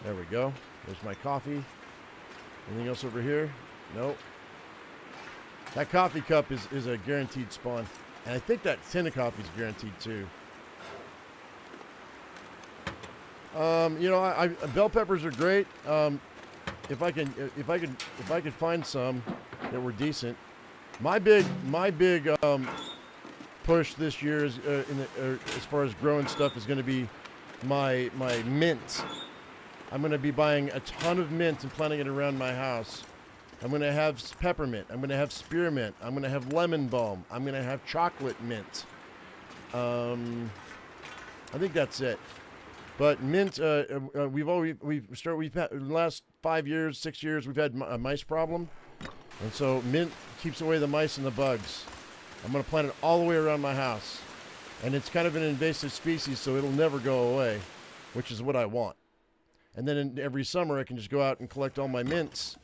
There we go. There's my coffee. Anything else over here? Nope. That coffee cup is a guaranteed spawn. And I think that tin of coffee is guaranteed too. You know, bell peppers are great. If I could find some that were decent. My big push this year is as far as growing stuff is going to be my mint. I'm going to be buying a ton of mint and planting it around my house. I'm going to have peppermint. I'm going to have spearmint. I'm going to have lemon balm. I'm going to have chocolate mint. I think that's it. But mint, we've had in the last 5 years, 6 years, we've had a mice problem, and so mint keeps away the mice and the bugs. I'm going to plant it all the way around my house, and it's kind of an invasive species, so it'll never go away, which is what I want. And then every summer, I can just go out and collect all my mints,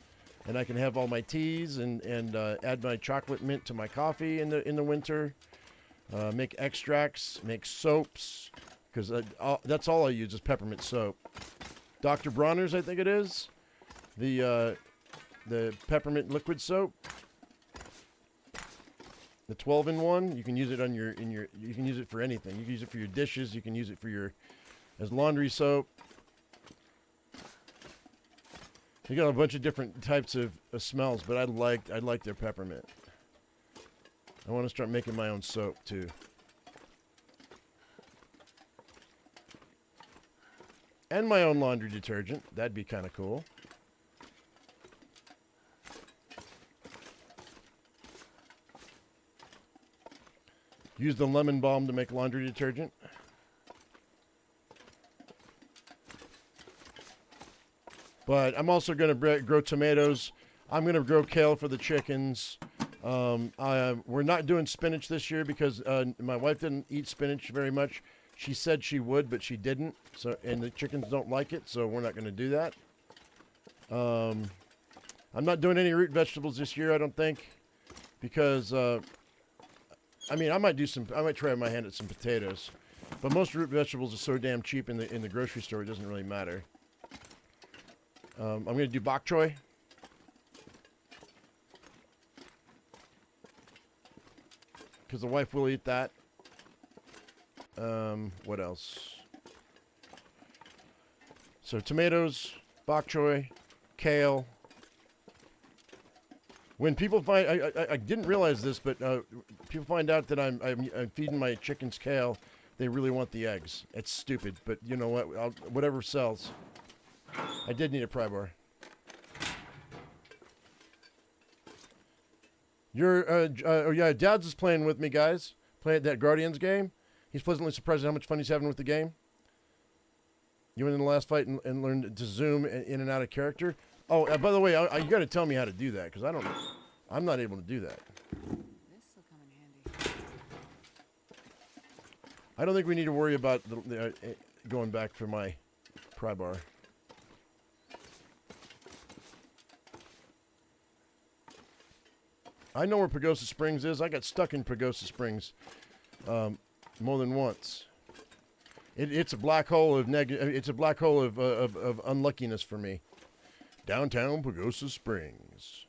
and I can have all my teas and add my chocolate mint to my coffee in the winter. Make extracts, make soaps. Because that's all I use is peppermint soap. Dr. Bronner's, I think it is. The peppermint liquid soap. The 12-in-1, you can use it on you can use it for anything. You can use it for your dishes. You can use it for as laundry soap. You got a bunch of different types of smells, but I like their peppermint. I want to start making my own soap too. And my own laundry detergent. That'd be kind of cool. Use the lemon balm to make laundry detergent. But I'm also going to grow tomatoes. I'm going to grow kale for the chickens. We're not doing spinach this year because my wife didn't eat spinach very much. She said she would, but she didn't. And the chickens don't like it, so we're not going to do that. I'm not doing any root vegetables this year, I don't think, because I mean, I might try my hand at some potatoes, but most root vegetables are so damn cheap in the grocery store, it doesn't really matter. I'm going to do bok choy. Because the wife will eat that. What else? So tomatoes, bok choy, kale. When people find, I didn't realize this, but people find out that I'm feeding my chickens kale, they really want the eggs. It's stupid, but you know what? Whatever sells. I did need a pry bar. Oh yeah, Dad's is playing with me, guys. Playing that Guardians game. He's pleasantly surprised at how much fun he's having with the game. You went in the last fight and learned to zoom in and out of character. Oh, by the way, you got to tell me how to do that because I'm not able to do that.
This will come in handy.
I don't think we need to worry about going back for my pry bar. I know where Pagosa Springs is. I got stuck in Pagosa Springs more than once. It's a black hole of It's a black hole of unluckiness for me. Downtown Pagosa Springs.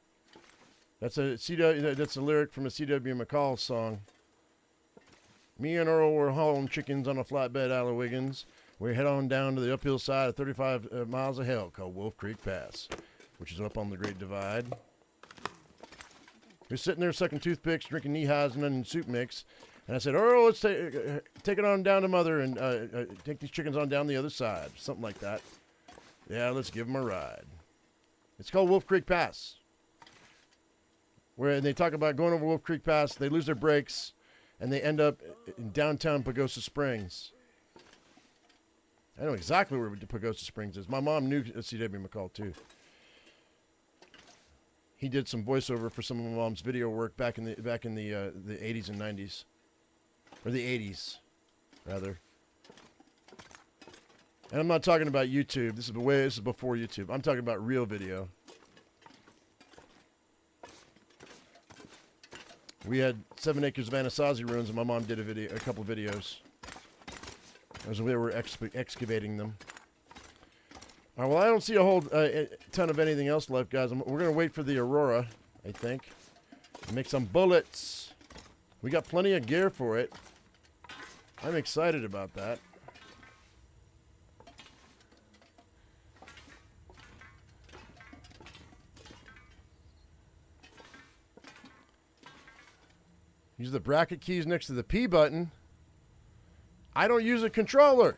That's a lyric from a C.W. McCall song. Me and Earl were hauling chickens on a flatbed out of Wiggins. We head on down to the uphill side of 35 miles of hell called Wolf Creek Pass, which is up on the Great Divide. We're sitting there sucking toothpicks, drinking knee-highs and onion soup mix. And I said, Earl, let's take it on down to Mother and take these chickens on down the other side. Something like that. Yeah, let's give them a ride. It's called Wolf Creek Pass. Where they talk about going over Wolf Creek Pass, they lose their brakes, and they end up in downtown Pagosa Springs. I know exactly where Pagosa Springs is. My mom knew C.W. McCall, too. He did some voiceover for some of my mom's video work back in the 80s and 90s. Or the 80s, rather. And I'm not talking about YouTube. This is before YouTube. I'm talking about real video. We had 7 acres of Anasazi ruins, and my mom did a couple videos as we were excavating them. All right, well, I don't see a whole ton of anything else left, guys. We're going to wait for the Aurora, I think. Make some bullets. We got plenty of gear for it. I'm excited about that. Use the bracket keys next to the P button. I don't use a controller.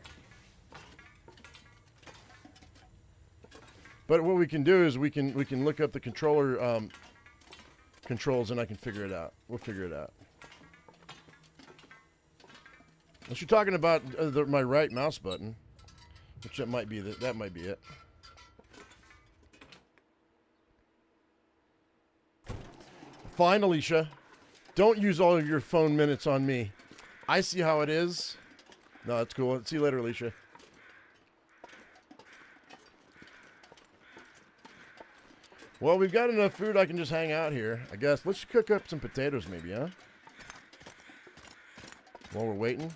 But what we can do is we can look up the controller controls and I can figure it out. We'll figure it out. Unless you're talking about my right mouse button, which that might be it. Fine, Alicia. Don't use all of your phone minutes on me. I see how it is. No, that's cool. See you later, Alicia. Well, we've got enough food I can just hang out here, I guess. Let's cook up some potatoes maybe, huh? While we're waiting.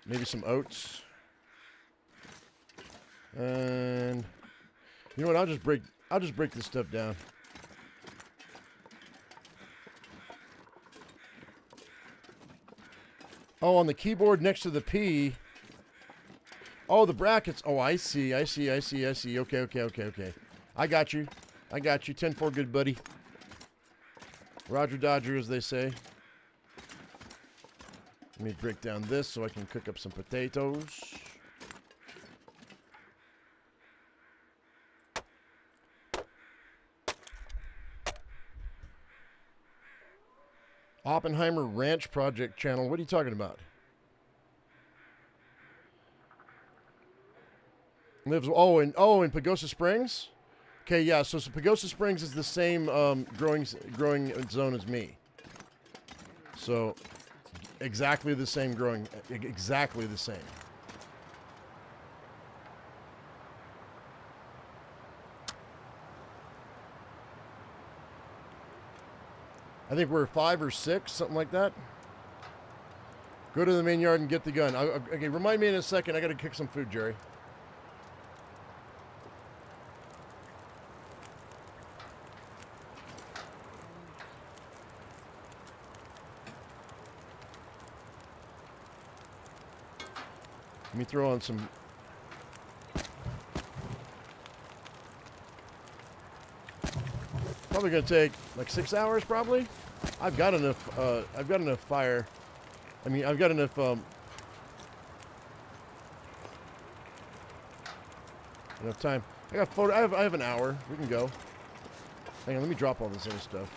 maybe some oats. And you know what? I'll just break this stuff down. Oh, on the keyboard next to the P. Oh, the brackets. Oh, I see. Okay. I got you. 10-4, good buddy. Roger Dodger, as they say. Let me break down this so I can cook up some potatoes. Oppenheimer Ranch Project channel. What are you talking about? Lives in Pagosa Springs. Okay, yeah. So Pagosa Springs is the same growing zone as me. So exactly the same growing. Exactly the same. I think we're 5 or 6, something like that. Go to the main yard and get the gun. Okay, remind me in a second. I got to cook some food, Jerry. Let me throw on some. Probably gonna take like 6 hours, probably. I've got enough. I've got enough fire. I mean, I've got enough. Enough time. I got photo. I have an hour. We can go. Hang on. Let me drop all this other stuff.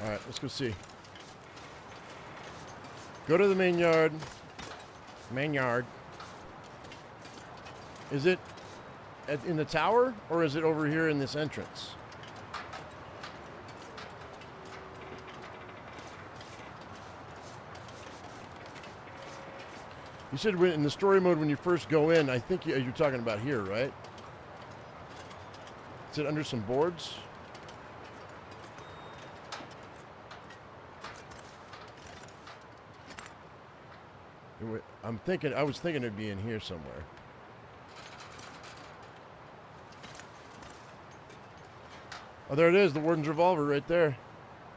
All right. Let's go see. Go to the main yard. Main yard. Is it in the tower, or is it over here in this entrance? You said in the story mode when you first go in, I think you're talking about here, right? Is it under some boards? I was thinking it'd be in here somewhere. Oh, there it is, the Warden's revolver right there.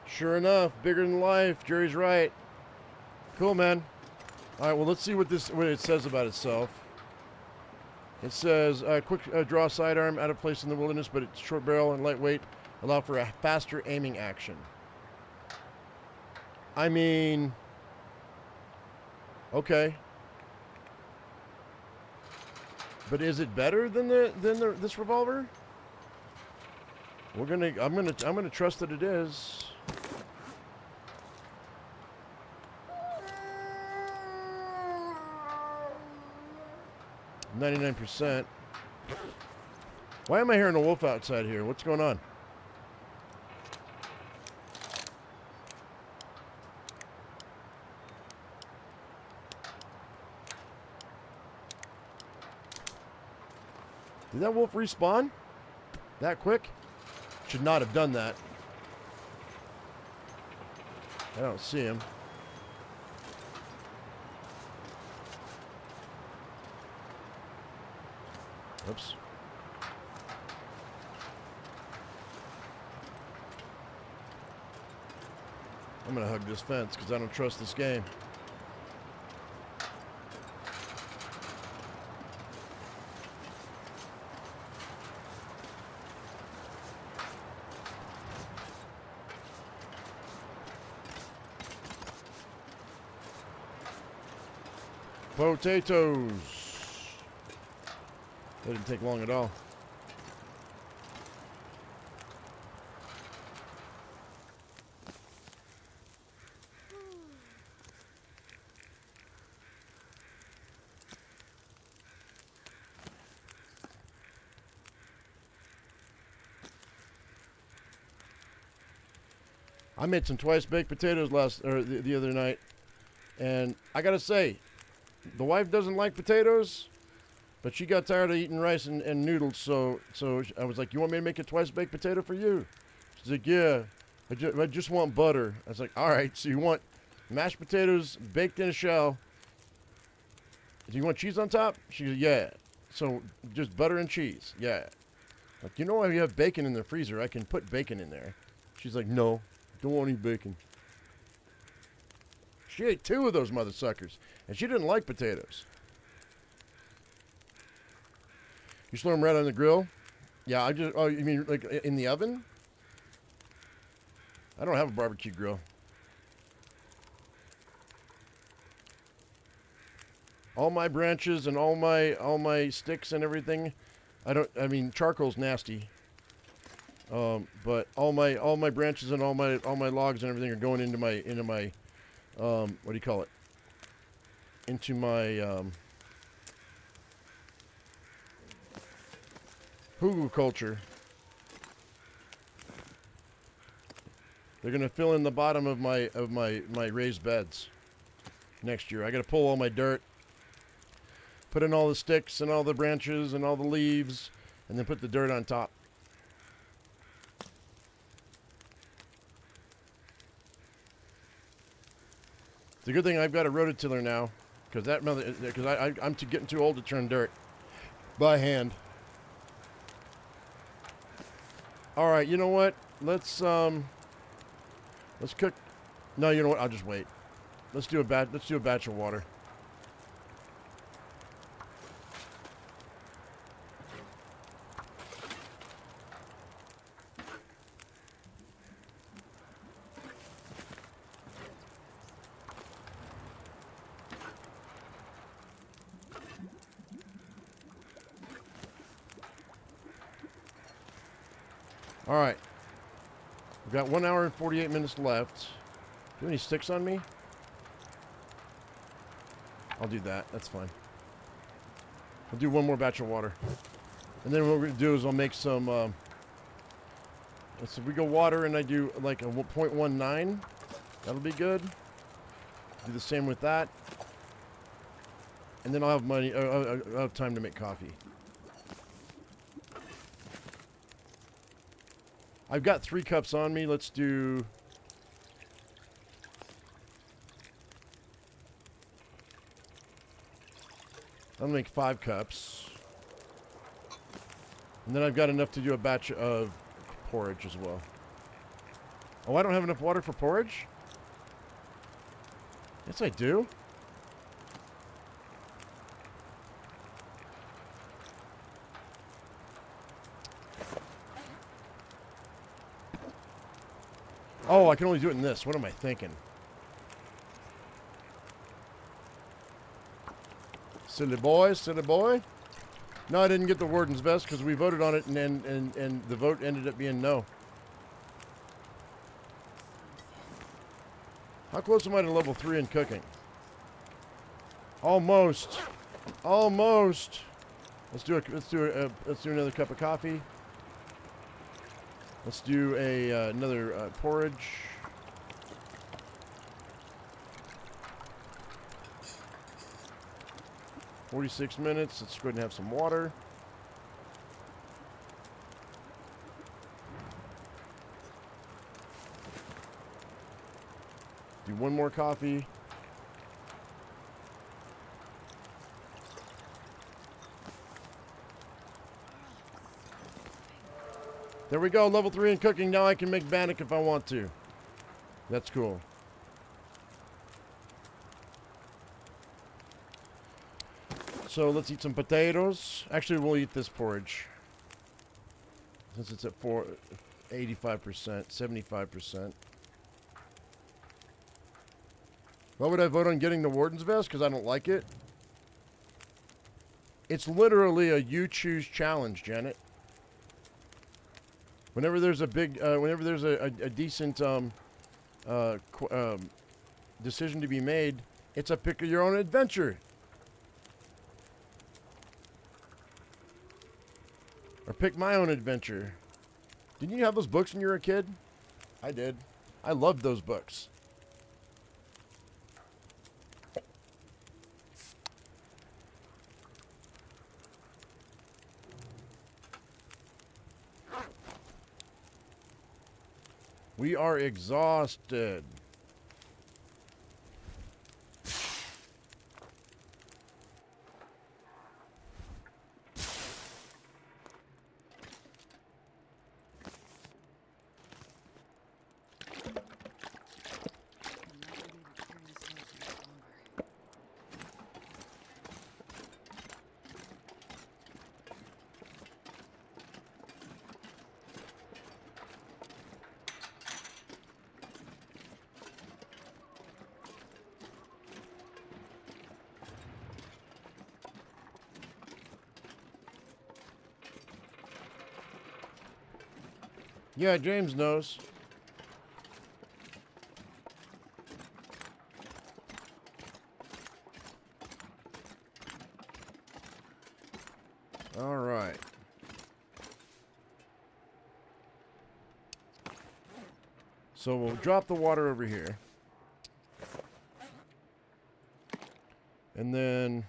Sure enough, bigger than life. Jerry's right. Cool, man. All right, well, let's see what it says about itself. It says, quick draw sidearm, out of place in the wilderness, but it's short barrel and lightweight, allow for a faster aiming action. I mean, okay. But is it better than this revolver? I'm gonna trust that it is. 99%. Why am I hearing a wolf outside here? What's going on? Did that wolf respawn? That quick? Should not have done that. I don't see him. Oops. I'm gonna hug this fence because I don't trust this game. Potatoes. That didn't take long at all. I made some twice baked potatoes the other night, and I gotta say, the wife doesn't like potatoes, But she got tired of eating rice and noodles, so I was like, you want me to make a twice baked potato for you? She's like, yeah, I just want butter. I was like, all right, so you want mashed potatoes baked in a shell. Do you want cheese on top? She goes, yeah. So just butter and cheese, yeah. Like, you know, if you have bacon in the freezer, I can put bacon in there. She's like, no, don't want any bacon. She ate 2 of those mother suckers, and she didn't like potatoes. You slow them right on the grill? Yeah, oh, you mean like in the oven? I don't have a barbecue grill. All my branches and all my sticks and everything, I mean, charcoal's nasty. But all my branches and all my logs and everything are going into my what do you call it? Into my hugelkultur. They're gonna fill in the bottom of my raised beds next year. I gotta pull all my dirt, put in all the sticks and all the branches and all the leaves, and then put the dirt on top. It's a good thing I've got a rototiller now, because I'm getting too old to turn dirt by hand. All right, you know what? Let's cook. No, you know what? I'll just wait. Let's do a batch of water. All right. We've got 1 hour and 48 minutes left. Do you have any sticks on me? I'll do that. That's fine. I'll do one more batch of water. And then what we're going to do is I'll make some... so if we go water and I do like a 0.19, that'll be good. Do the same with that. And then I'll have money. I'll have time to make coffee. I've got 3 cups on me. Let's do... I'll make 5 cups. And then I've got enough to do a batch of porridge as well. Oh, I don't have enough water for porridge? Yes, I do. Oh, I can only do it in this. What am I thinking? Silly boy, silly boy. No, I didn't get the warden's vest because we voted on it and the vote ended up being no. How close am I to level 3 in cooking? Almost. Almost. Let's do another cup of coffee. Let's do another porridge. "46 minutes. Let's go ahead and have some water. Do one more coffee. There we go, level 3 in cooking. Now I can make bannock if I want to. That's cool. So let's eat some potatoes. Actually, we'll eat this porridge. Since it's at 85%, 75%. Why would I vote on getting the warden's vest? Because I don't like it. It's literally a you choose challenge, Janet. Whenever there's a big, whenever there's a decent decision to be made, it's a pick of your own adventure. Or pick my own adventure. Didn't you have those books when you were a kid? I did. I loved those books. We are exhausted. Yeah, James knows. All right. So we'll drop the water over here. And then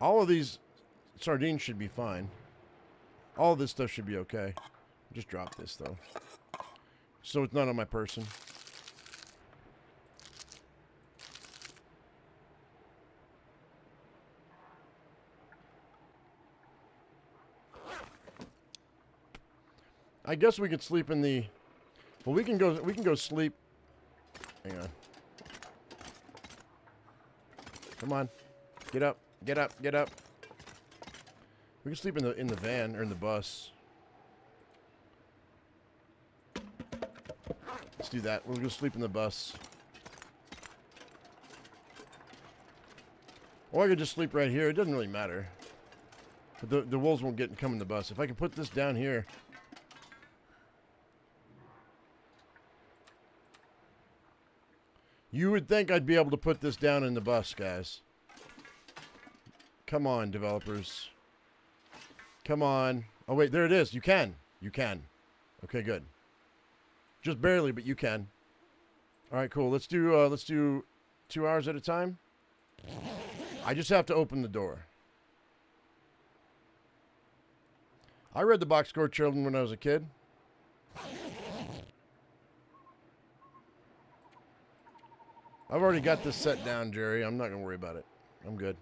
all of these sardines should be fine. All of this stuff should be okay. Just drop this, though. So it's not on my person. I guess we could sleep in the... Well, we can go sleep... Hang on. Come on. Get up. Get up. Get up. We can sleep in the van or in the bus. Let's do that. We'll go sleep in the bus. Or I could just sleep right here. It doesn't really matter. But the wolves won't come in the bus. If I can put this down here. You would think I'd be able to put this down in the bus, guys. Come on, developers. Come on. Oh, wait, there it is. You can. You can. Okay, good. Just barely, but you can. All right, cool. Let's do 2 hours at a time. I just have to open the door. I read the Box Score Children when I was a kid. I've already got this set down, Jerry. I'm not going to worry about it. I'm good.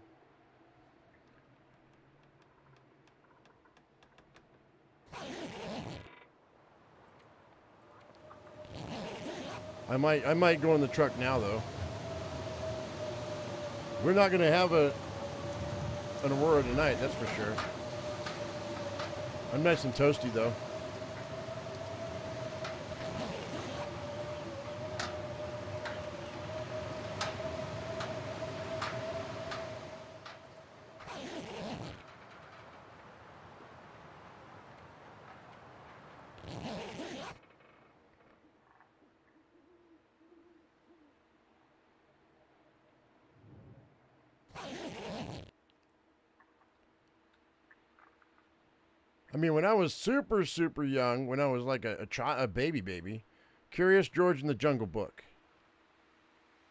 I might go in the truck now, though. We're not going to have an Aurora tonight, that's for sure. I'm nice and toasty, though. I mean, when I was super, super young, when I was like a baby, Curious George and the Jungle Book.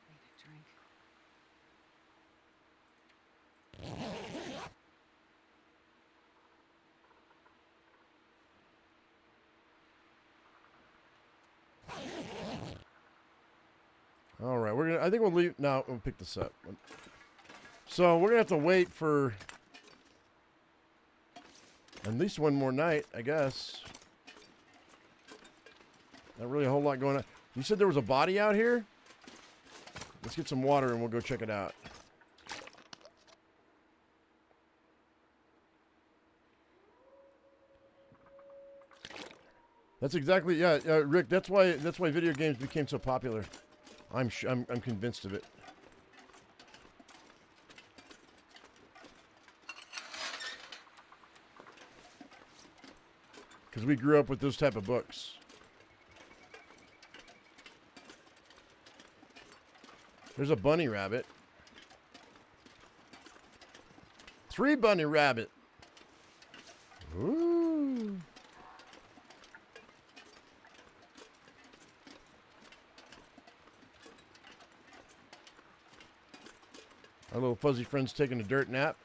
Need a drink.
All right, I think we'll leave. No, we'll pick this up. So we're gonna have to wait for at least one more night, I guess. Not really a whole lot going on. You said there was a body out here? Let's get some water and we'll go check it out. That's exactly, yeah, Rick. That's why video games became so popular. I'm convinced of it. Because we grew up with those type of books. There's a bunny rabbit. 3 bunny rabbit. Ooh. Our little fuzzy friend's taking a dirt nap.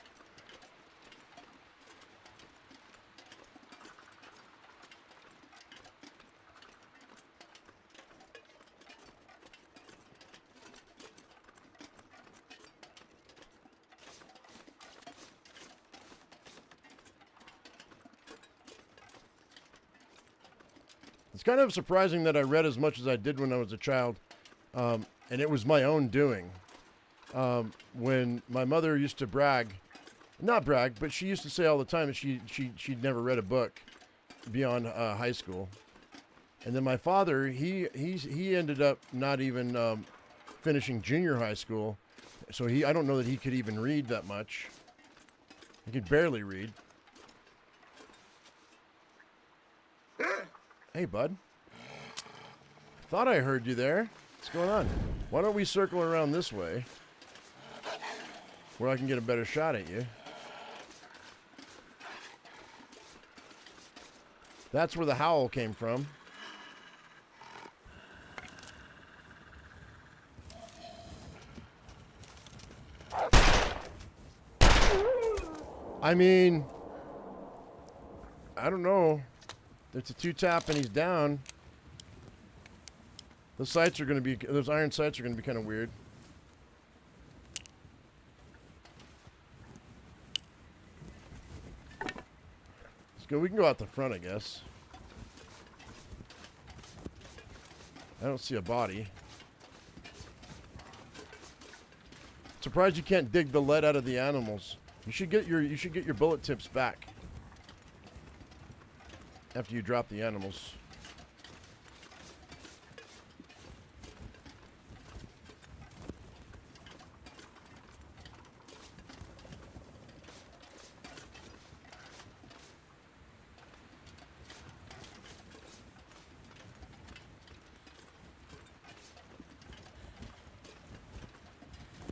It's kind of surprising that I read as much as I did when I was a child, and it was my own doing. When my mother used to not brag, but she used to say all the time that she'd never read a book beyond high school. And then my father, he ended up not even finishing junior high school, so I don't know that he could even read that much. He could barely read. Hey, bud. Thought I heard you there. What's going on? Why don't we circle around this way, where I can get a better shot at you? That's where the howl came from. I mean, I don't know. It's a 2-tap and he's down. Those iron sights are going to be kind of weird. Let's go. We can go out the front, I guess. I don't see a body. Surprised you can't dig the lead out of the animals. You should get your bullet tips back after you drop the animals.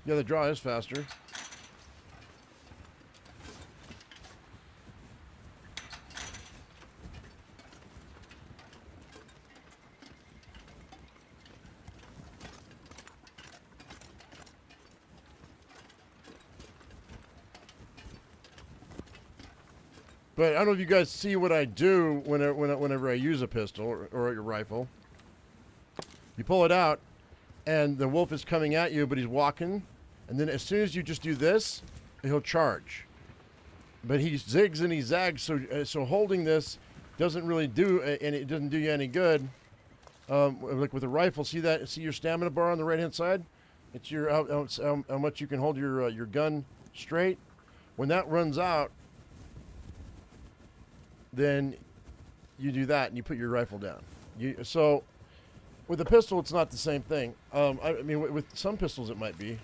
Yeah, the draw is faster. But I don't know if you guys see what I do whenever I use a pistol or a rifle. You pull it out, and the wolf is coming at you, but he's walking. And then as soon as you just do this, he'll charge. But he zigs and he zags, so holding this doesn't really do, and it doesn't do you any good. Like with a rifle, see your stamina bar on the right-hand side? It's your how much you can hold your gun straight. When that runs out, then you do that and you put your rifle down. So with a pistol, it's not the same thing. I mean, with some pistols it might be.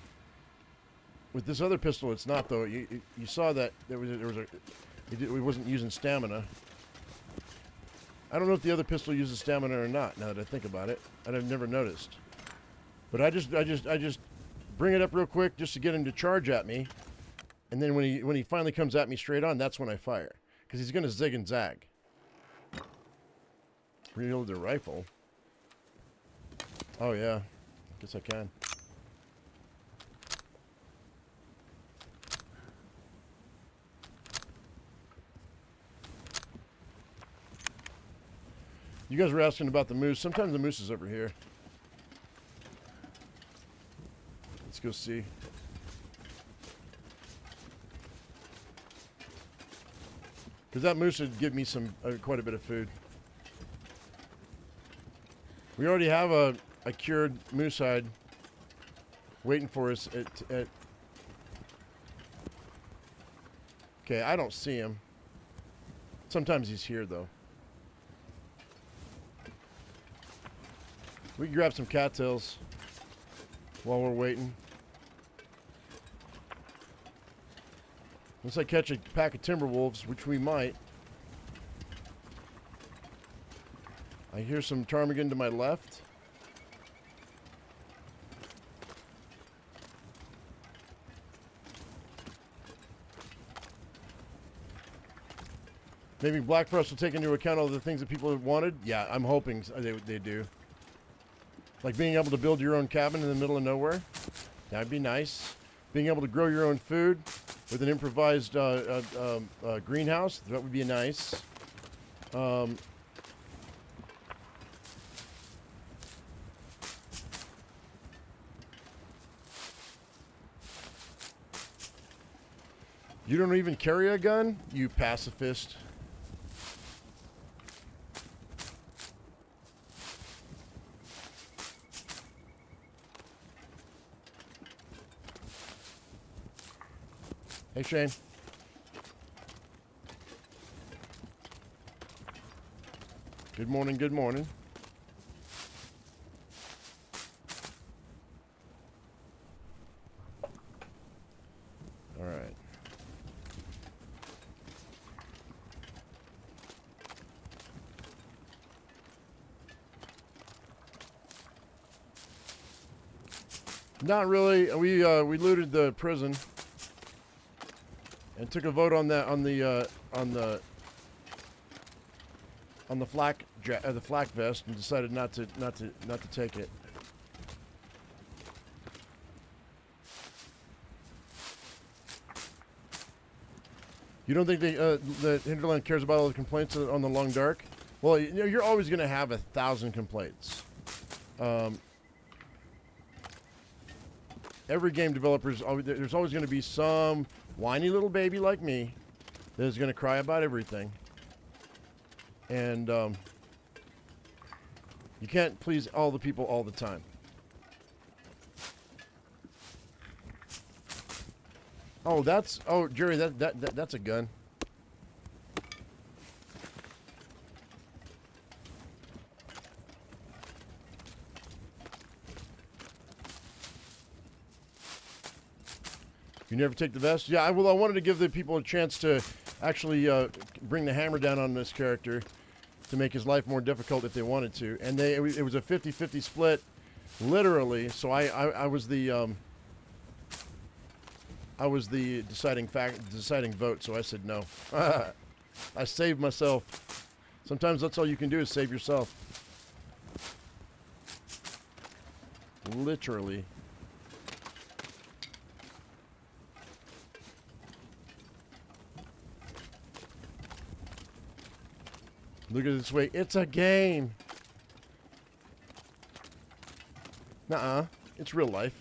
With this other pistol, it's not though. You saw that it wasn't using stamina. I don't know if the other pistol uses stamina or not. Now that I think about it, and I've never noticed. But I just bring it up real quick just to get him to charge at me, and then when he finally comes at me straight on, that's when I fire. Because he's going to zig and zag. Reload the rifle. Oh, yeah. Guess I can. You guys were asking about the moose. Sometimes the moose is over here. Let's go see. Because that moose would give me quite a bit of food. We already have a cured moose hide waiting for us at... Okay, I don't see him. Sometimes he's here, though. We can grab some cattails while we're waiting. Unless I catch a pack of timber wolves, which we might. I hear some ptarmigan to my left. Maybe Black Frost will take into account all the things that people have wanted. Yeah, I'm hoping they do. Like being able to build your own cabin in the middle of nowhere. That'd be nice. being able to grow your own food with an improvised greenhouse. That would be nice. You don't even carry a gun, you pacifist. Hey, Shane. Good morning, good morning. All right. Not really. We looted the prison and took a vote on that on the flak vest and decided not to take it. You don't think that Hinterland cares about all the complaints on the Long Dark? Well, you know, you're always going to have 1,000 complaints. Every game developer's there's always going to be some whiny little baby like me that is going to cry about everything. And you can't please all the people all the time. Oh, Jerry, that's a gun. You never take the vest? Yeah, I wanted to give the people a chance to actually bring the hammer down on this character to make his life more difficult if they wanted to. And it was a 50-50 split, literally. So I was the deciding vote. So I said no. I saved myself. Sometimes that's all you can do is save yourself. Literally. Look at it this way. It's a game. Nuh-uh. It's real life.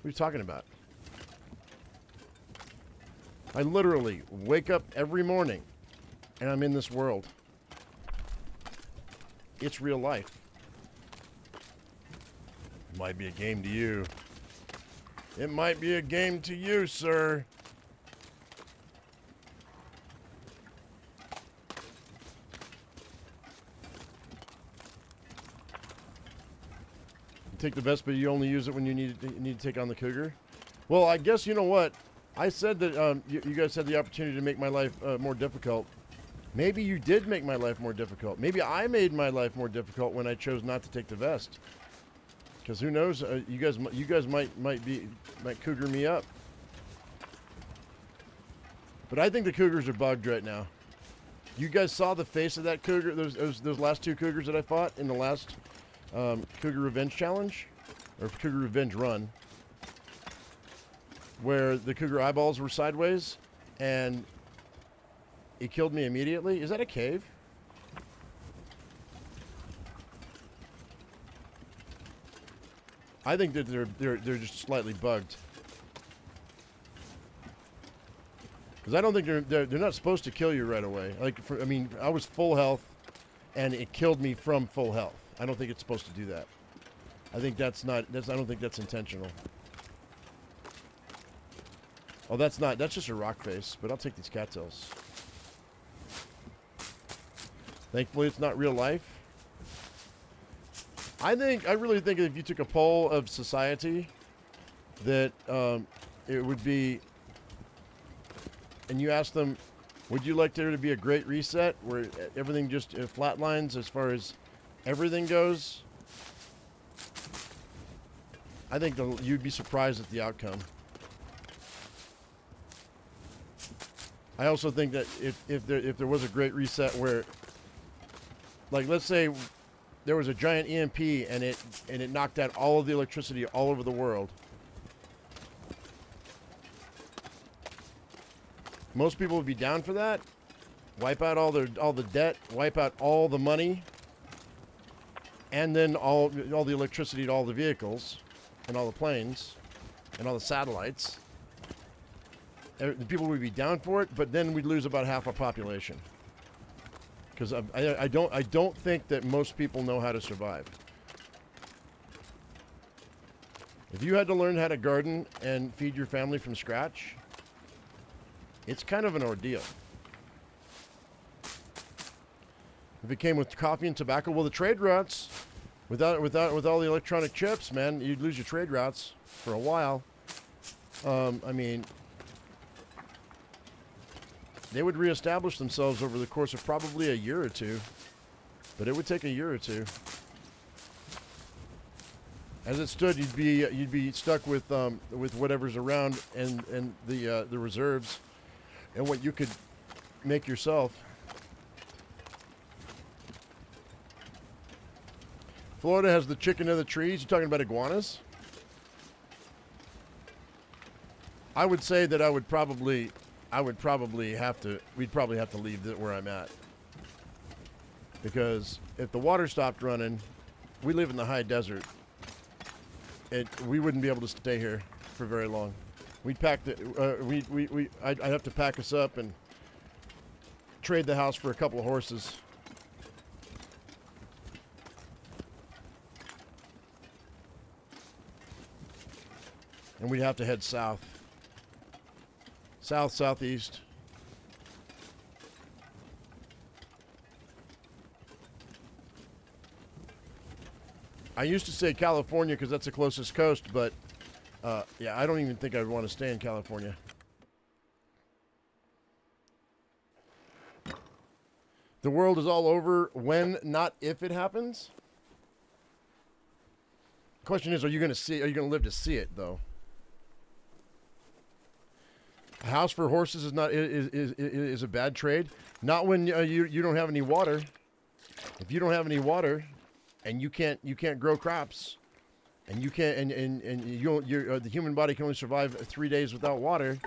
What are you talking about? I literally wake up every morning and I'm in this world. It's real life. It might be a game to you. It might be a game to you, sir. Take the vest, but you only use it when you need to take on the cougar. Well, I guess you know what I said that you guys had the opportunity to make my life more difficult. Maybe you did make my life more difficult. Maybe I made my life more difficult when I chose not to take the vest. Because who knows? You guys might cougar me up. But I think the cougars are bugged right now. You guys saw the face of that cougar. Those last two cougars that I fought in the last Cougar Revenge Challenge, or Cougar Revenge Run, where the cougar eyeballs were sideways, and it killed me immediately. Is that a cave? I think that they're just slightly bugged, because I don't think they're not supposed to kill you right away. I mean, I was full health, and it killed me from full health. I don't think it's supposed to do that. I think I don't think that's intentional. Oh, that's just a rock face, but I'll take these cattails. Thankfully, it's not real life. I really think if you took a poll of society, that it would be, and you asked them, would you like there to be a great reset where everything just flatlines as far as everything goes? I think you'd be surprised at the outcome. I also think that if there was a great reset where, like, let's say there was a giant EMP and it knocked out all of the electricity all over the world, Most people would be down for that. Wipe out all the debt, wipe out all the money, and then all the electricity to all the vehicles, and all the planes, and all the satellites. The people would be down for it, but then we'd lose about half our population. Because I don't think that most people know how to survive. If you had to learn how to garden and feed your family from scratch, it's kind of an ordeal. If it came with coffee and tobacco, well, the trade routes, with all the electronic chips, man, you'd lose your trade routes for a while. I mean, they would reestablish themselves over the course of probably a year or two, but it would take a year or two. As it stood, you'd be stuck with whatever's around and the reserves and what you could make yourself. Florida has the chicken of the trees. You talking about iguanas? I would say that we'd probably have to leave where I'm at. Because if the water stopped running, we live in the high desert. We wouldn't be able to stay here for very long. I'd have to pack us up and trade the house for a couple of horses. And we'd have to head south. Southeast. I used to say California because that's the closest coast, but yeah, I don't even think I'd want to stay in California. The world is all over when, not if it happens. Question is, are you going to live to see it, though? A house for horses is a bad trade. Not when you don't have any water. If you don't have any water, and you can't grow crops, and you can't the human body can only survive 3 days without water.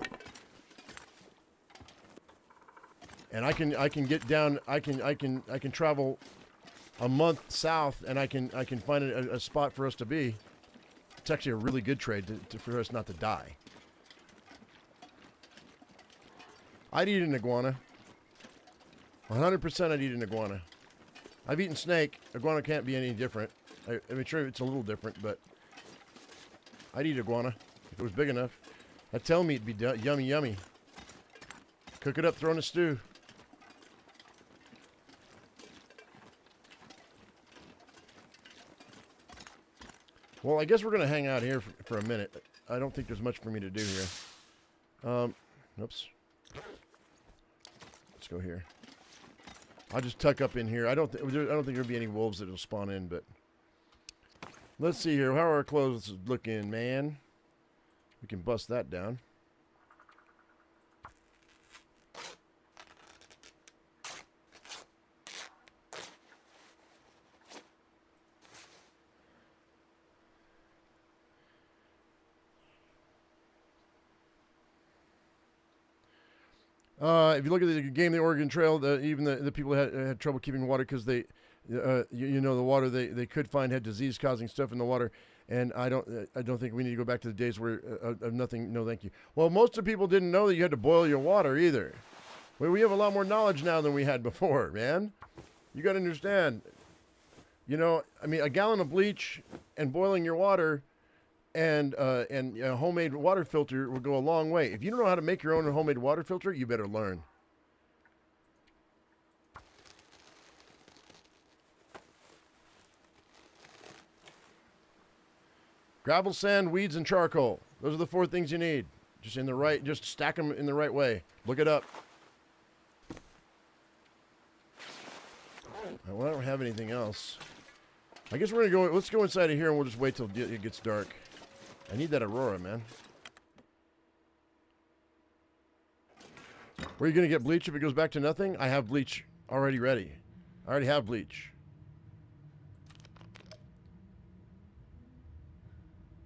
And I can get down. I can travel a month south, and I can find a spot for us to be. It's actually a really good trade for us not to die. I'd eat an iguana. 100% I'd eat an iguana. I've eaten snake. Iguana can't be any different. I mean, sure, it's a little different, but I'd eat iguana if it was big enough. That tail meat would be yummy, yummy. Cook it up, throw in a stew. Well, I guess we're going to hang out here for a minute. I don't think there's much for me to do here. Oops. Let's go here. I'll just tuck up in here. I don't think there'll be any wolves that'll spawn in, but let's see here. How are our clothes looking, man? We can bust that down. If you look at the game, the Oregon Trail, even the people had trouble keeping water because they, the water they could find had disease-causing stuff in the water, and I don't think we need to go back to the days where of nothing, no thank you. Well, most of the people didn't know that you had to boil your water either. Well, we have a lot more knowledge now than we had before, man. You got to understand. I mean, a gallon of bleach and boiling your water. And a homemade water filter will go a long way. If you don't know how to make your own homemade water filter, you better learn. Gravel, sand, weeds, and charcoal. Those are the 4 things you need. Just stack them in the right way. Look it up. Well, I don't have anything else. I guess we're gonna go. Let's go inside of here and we'll just wait till it gets dark. I need that Aurora, man. Where are you going to get bleach if it goes back to nothing? I have bleach already ready. I already have bleach.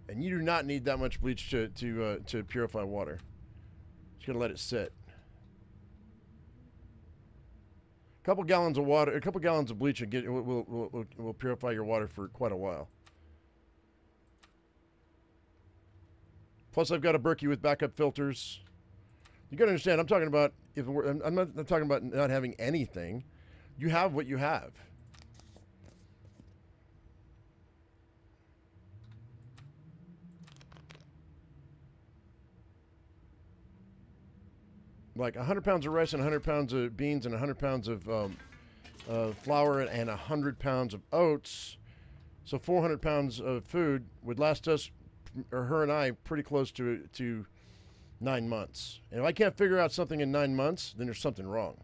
And you do not need that much bleach to purify water. Just going to let it sit. couple gallons of water, a couple gallons of bleach will purify your water for quite a while. Plus, I've got a Berkey with backup filters. You gotta understand, I'm talking about I'm not talking about not having anything. You have what you have. Like 100 pounds of rice and 100 pounds of beans and 100 pounds of flour and 100 pounds of oats. So 400 pounds of food would last us, or her and I, pretty close to 9 months. And if I can't figure out something in 9 months, then there's something wrong.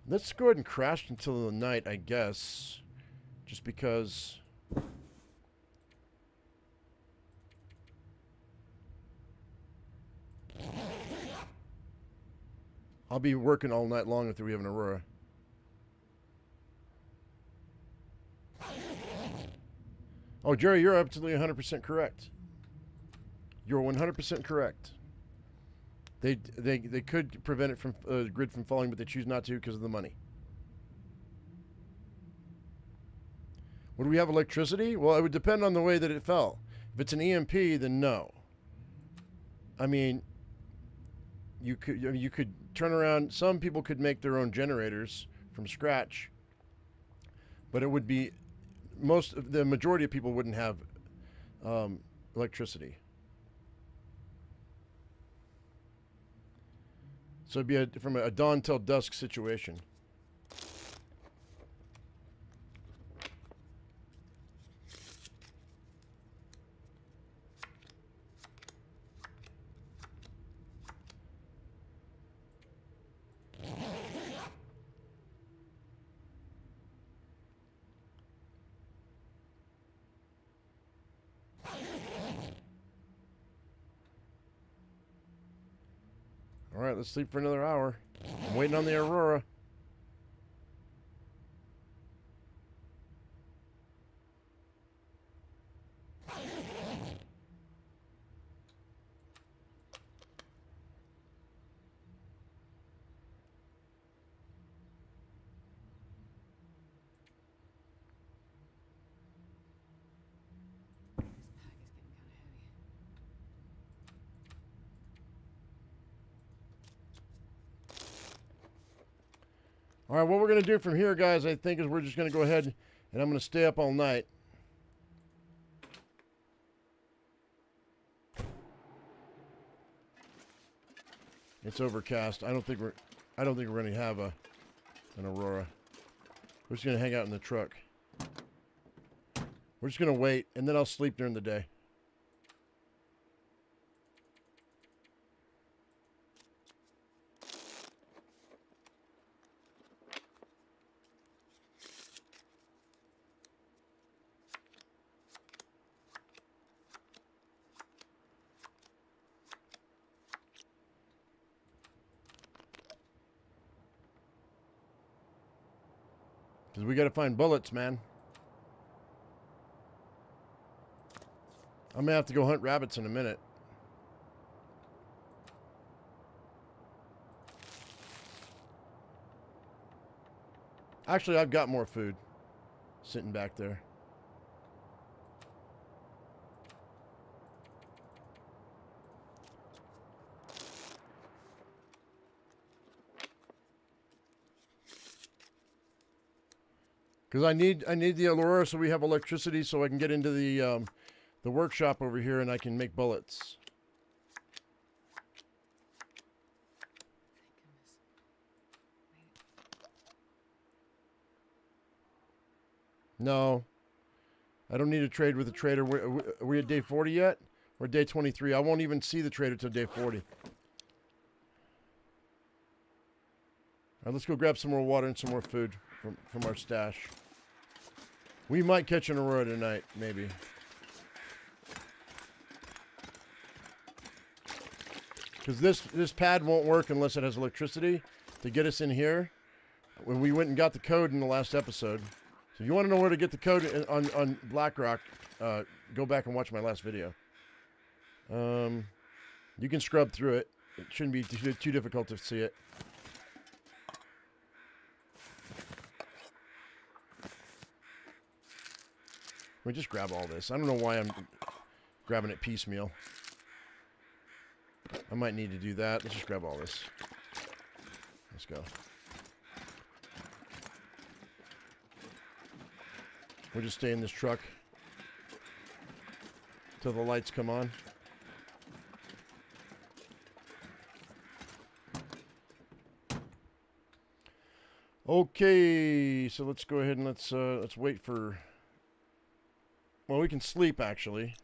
Let's go ahead and crash until the night, I guess. Just because... I'll be working all night long if we have an Aurora. Oh, Jerry, you're absolutely 100% correct. You're 100% correct. They could prevent it from the grid from falling, but they choose not to because of the money. Would we have electricity? Well, it would depend on the way that it fell. If it's an EMP, then no. I mean, you could turn around. Some people could make their own generators from scratch, but it would be the majority of people wouldn't have electricity. So it'd be from a dawn till dusk situation. All right, let's sleep for another hour. I'm waiting on the Aurora. All right, what we're going to do from here, guys, I think, is we're just going to go ahead and I'm going to stay up all night. It's overcast. I don't think we're going to have an Aurora. We're just going to hang out in the truck. We're just going to wait, and then I'll sleep during the day. Because we got to find bullets, man. I'm going to have to go hunt rabbits in a minute. Actually, I've got more food sitting back there. Because I need the Aurora so we have electricity so I can get into the workshop over here and I can make bullets. No. I don't need to trade with the trader. Are we at day 40 yet? We're at day 23. I won't even see the trader till day 40. All right, let's go grab some more water and some more food from our stash. We might catch an Aurora tonight, maybe. Because this pad won't work unless it has electricity to get us in here. When we went and got the code in the last episode. So if you want to know where to get the code on BlackRock, go back and watch my last video. You can scrub through it. It shouldn't be too difficult to see it. We just grab all this. I don't know why I'm grabbing it piecemeal. I might need to do that. Let's just grab all this. Let's go. We'll just stay in this truck till the lights come on. Okay, so let's go ahead and let's wait for. Well, we can sleep actually.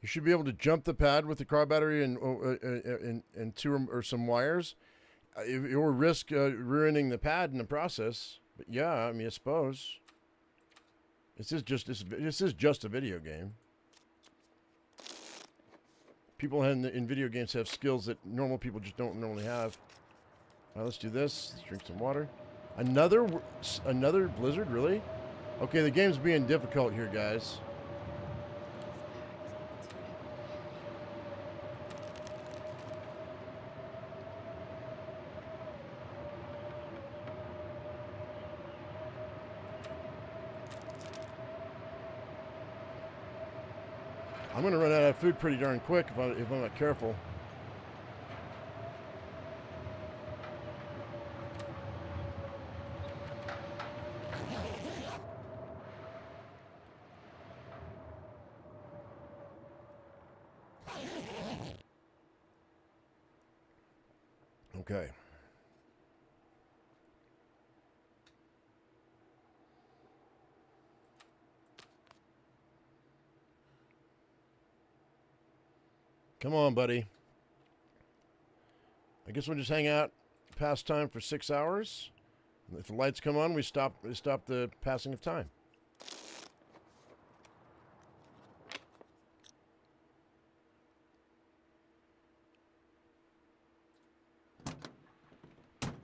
You should be able to jump the pad with the car battery and two or some wires. Or risk ruining the pad in the process. But yeah, I mean, I suppose this is just a video game. People in video games have skills that normal people just don't normally have. All right, let's do this. Let's drink some water. Another blizzard, really? Okay, the game's being difficult here, guys. I'm going to run out of food pretty darn quick if I'm not careful. Okay. Come on, buddy. I guess we'll just hang out past time for 6 hours. If the lights come on, we stop the passing of time.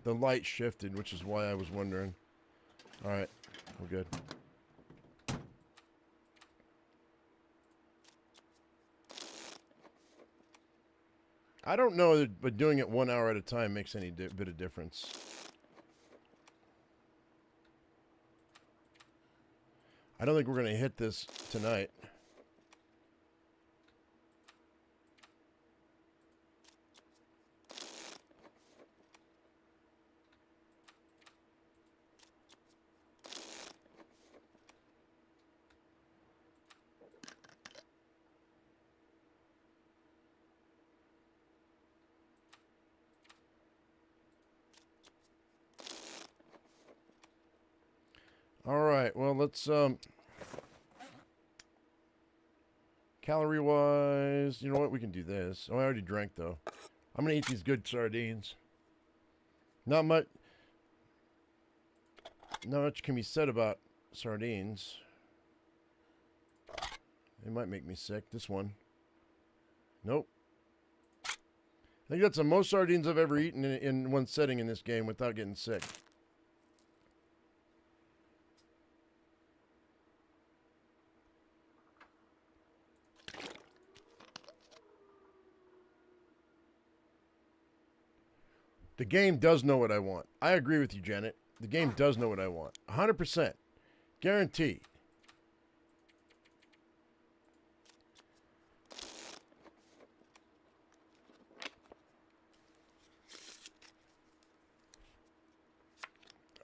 The light shifted, which is why I was wondering. All right, we're good. I don't know, but doing it 1 hour at a time makes any bit of difference. I don't think we're going to hit this tonight. All right, well, let's, calorie-wise, you know what, we can do this. Oh, I already drank, though. I'm going to eat these good sardines. Not much can be said about sardines. They might make me sick. This one. Nope. I think that's the most sardines I've ever eaten in one setting in this game without getting sick. The game does know what I want. I agree with you, Janet. The game does know what I want. 100%. Guarantee.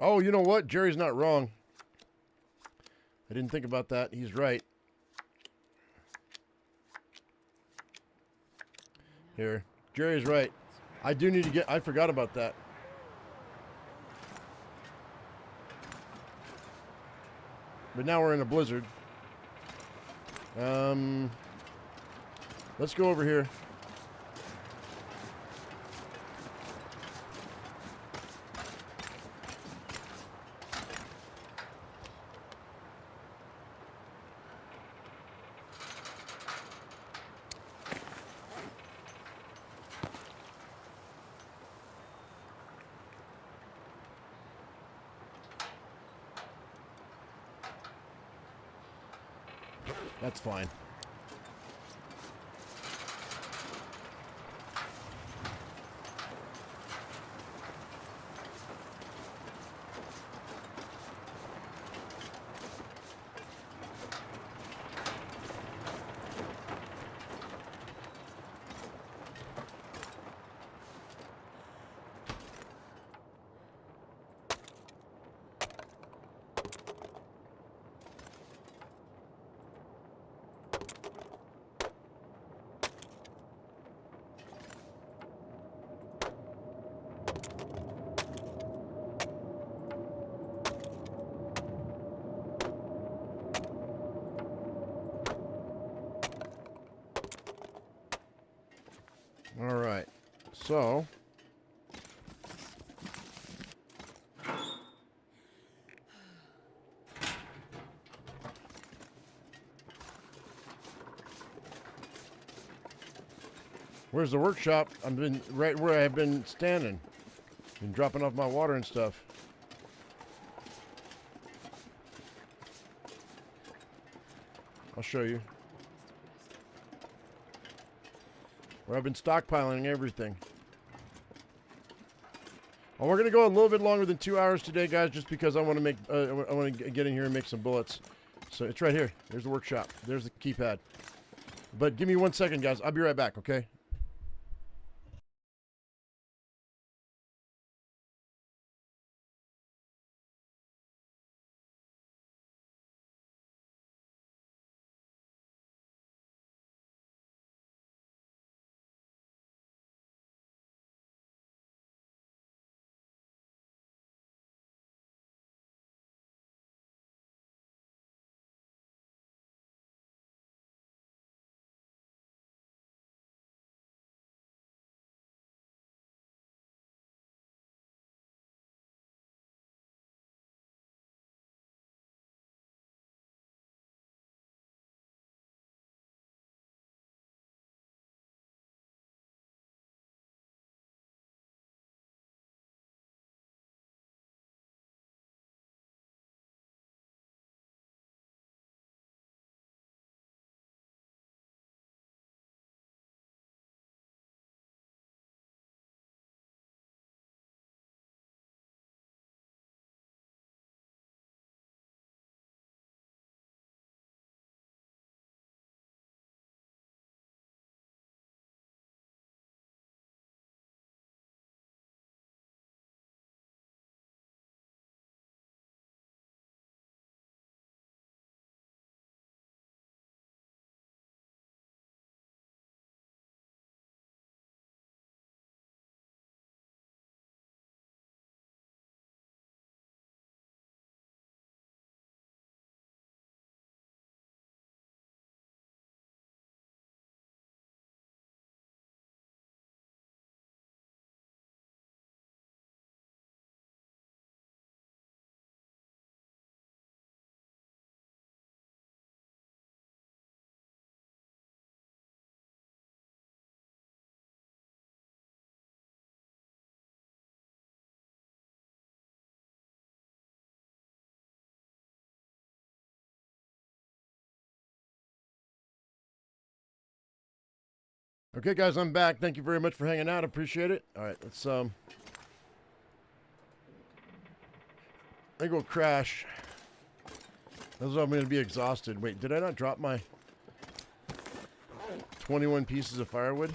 Oh, you know what? Jerry's not wrong. I didn't think about that. He's right. Here. Jerry's right. I do need to get... I forgot about that. But now we're in a blizzard. Let's go over here. That's fine. All right, so where's the workshop? I've been right where I've been standing, been dropping off my water and stuff. I'll show you. Where I've been stockpiling everything. Well, we're gonna go a little bit longer than 2 hours today, guys, just because I want to make I want to get in here and make some bullets. So it's right here. There's the workshop. There's the keypad. But give me 1 second, guys. I'll be right back. Okay. Okay, guys, I'm back. Thank you very much for hanging out. Appreciate it. All right, let's I go crash. That's I'm going to be exhausted. Wait, did I not drop my 21 pieces of firewood?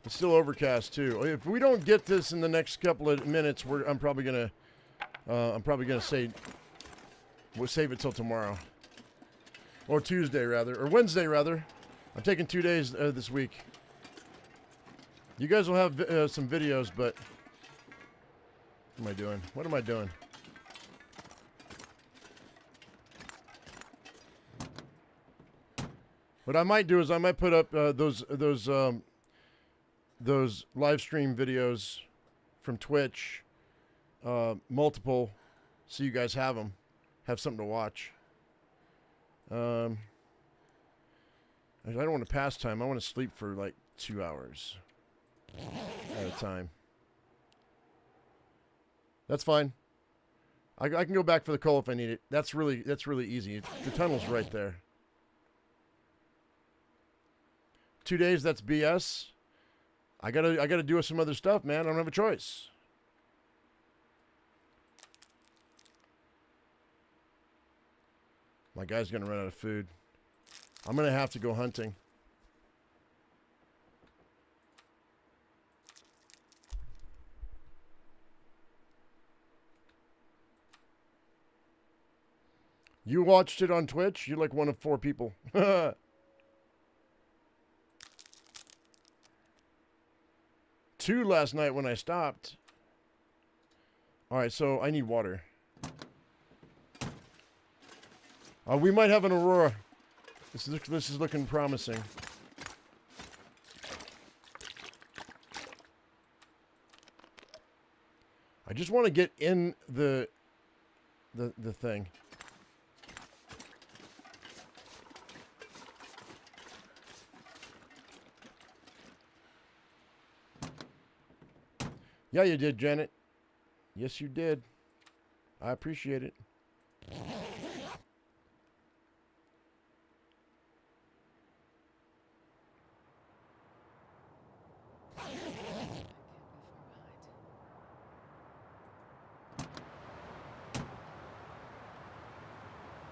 It's still overcast too. If we don't get this in the next couple of minutes, I'm probably gonna say we'll save it till tomorrow. Or Tuesday, rather. Or Wednesday, rather. I'm taking 2 days this week. You guys will have some videos, but... What am I doing? What am I doing? What I might do is I might put up those live stream videos from Twitch, multiple, so you guys have them. Have something to watch. I don't want to pass time. I want to sleep for like 2 hours at a time. That's fine. I can go back for the coal if I need it. That's really easy. The tunnel's right there. 2 days, that's BS. I gotta do some other stuff, man. I don't have a choice. My guy's gonna run out of food. I'm gonna have to go hunting. You watched it on Twitch? You're like one of 4 people. 2 last night when I stopped. Alright, so I need water. We might have an Aurora. This is looking promising. I just want to get in the thing. Yeah, you did, Janet. Yes, you did. I appreciate it.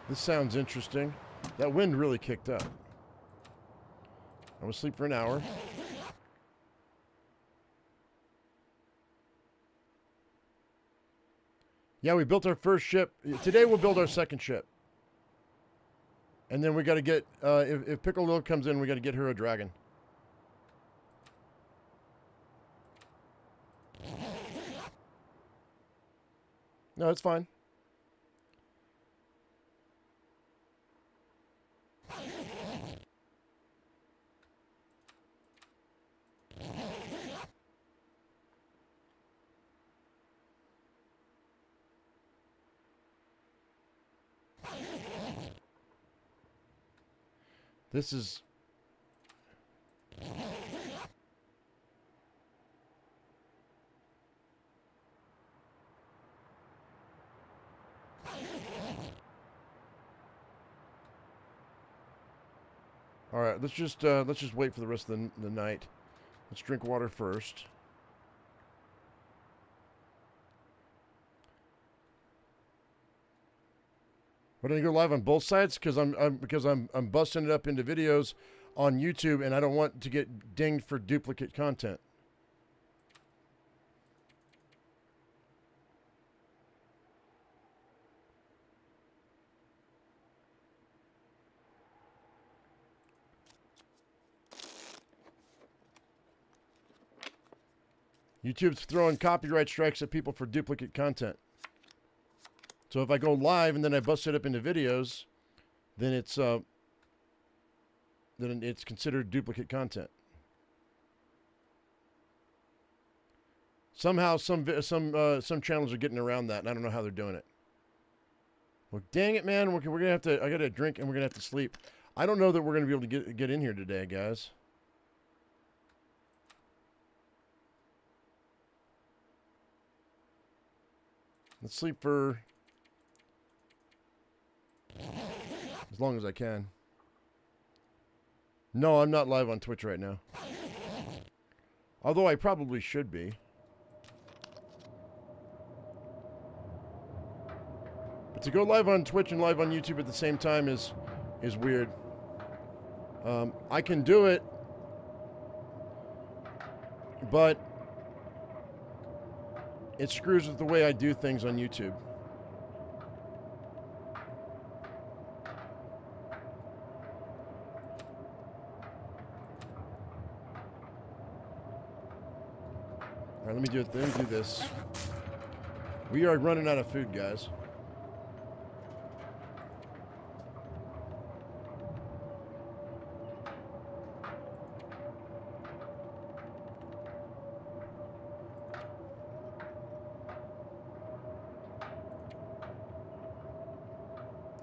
This sounds interesting. That wind really kicked up. I was asleep for an hour. Yeah, we built our first ship. Today we'll build our second ship. And then we got to get, if Piccolo comes in, we got to get her a dragon. No, it's fine. This is... All right, let's just wait for the rest of the night. Let's drink water first. We're gonna go live on both sides because I'm busting it up into videos on YouTube, and I don't want to get dinged for duplicate content. YouTube's throwing copyright strikes at people for duplicate content. So if I go live and then I bust it up into videos, then it's considered duplicate content. Somehow some channels are getting around that, and I don't know how they're doing it. Well, dang it, man! We're gonna have to. I gotta drink, and we're gonna have to sleep. I don't know that we're gonna be able to get in here today, guys. Let's sleep for as long as I can. No, I'm not live on Twitch right now. Although I probably should be. But to go live on Twitch and live on YouTube at the same time is weird. I can do it, but it screws with the way I do things on YouTube. All right, let me do this. We are running out of food, guys.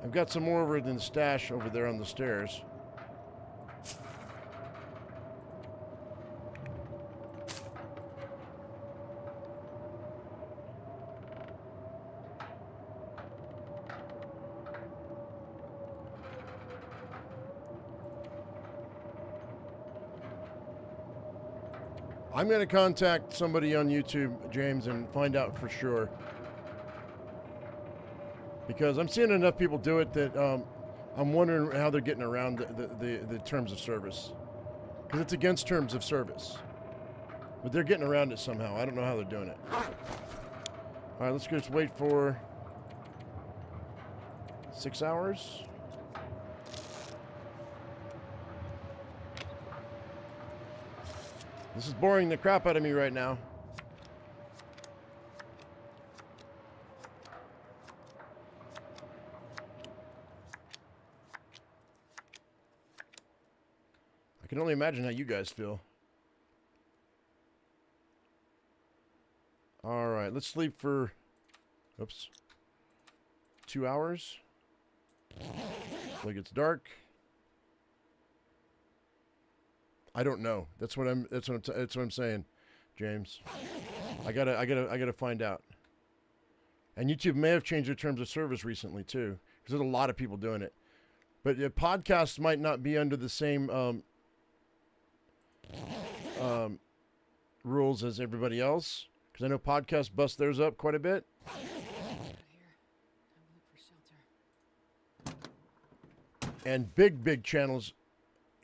I've got some more over in the stash over there on the stairs. I'm going to contact somebody on YouTube, James, and find out for sure. Because I'm seeing enough people do it that I'm wondering how they're getting around the terms of service. Because it's against terms of service. But they're getting around it somehow. I don't know how they're doing it. Alright, let's just wait for 6 hours. This is boring the crap out of me right now. I can only imagine how you guys feel. Alright, let's sleep for... Oops. 2 hours. Till it gets dark. I don't know. That's what I'm saying, James. I gotta find out. And YouTube may have changed their terms of service recently too, because there's a lot of people doing it. But podcasts might not be under the same rules as everybody else, because I know podcasts bust theirs up quite a bit. And big channels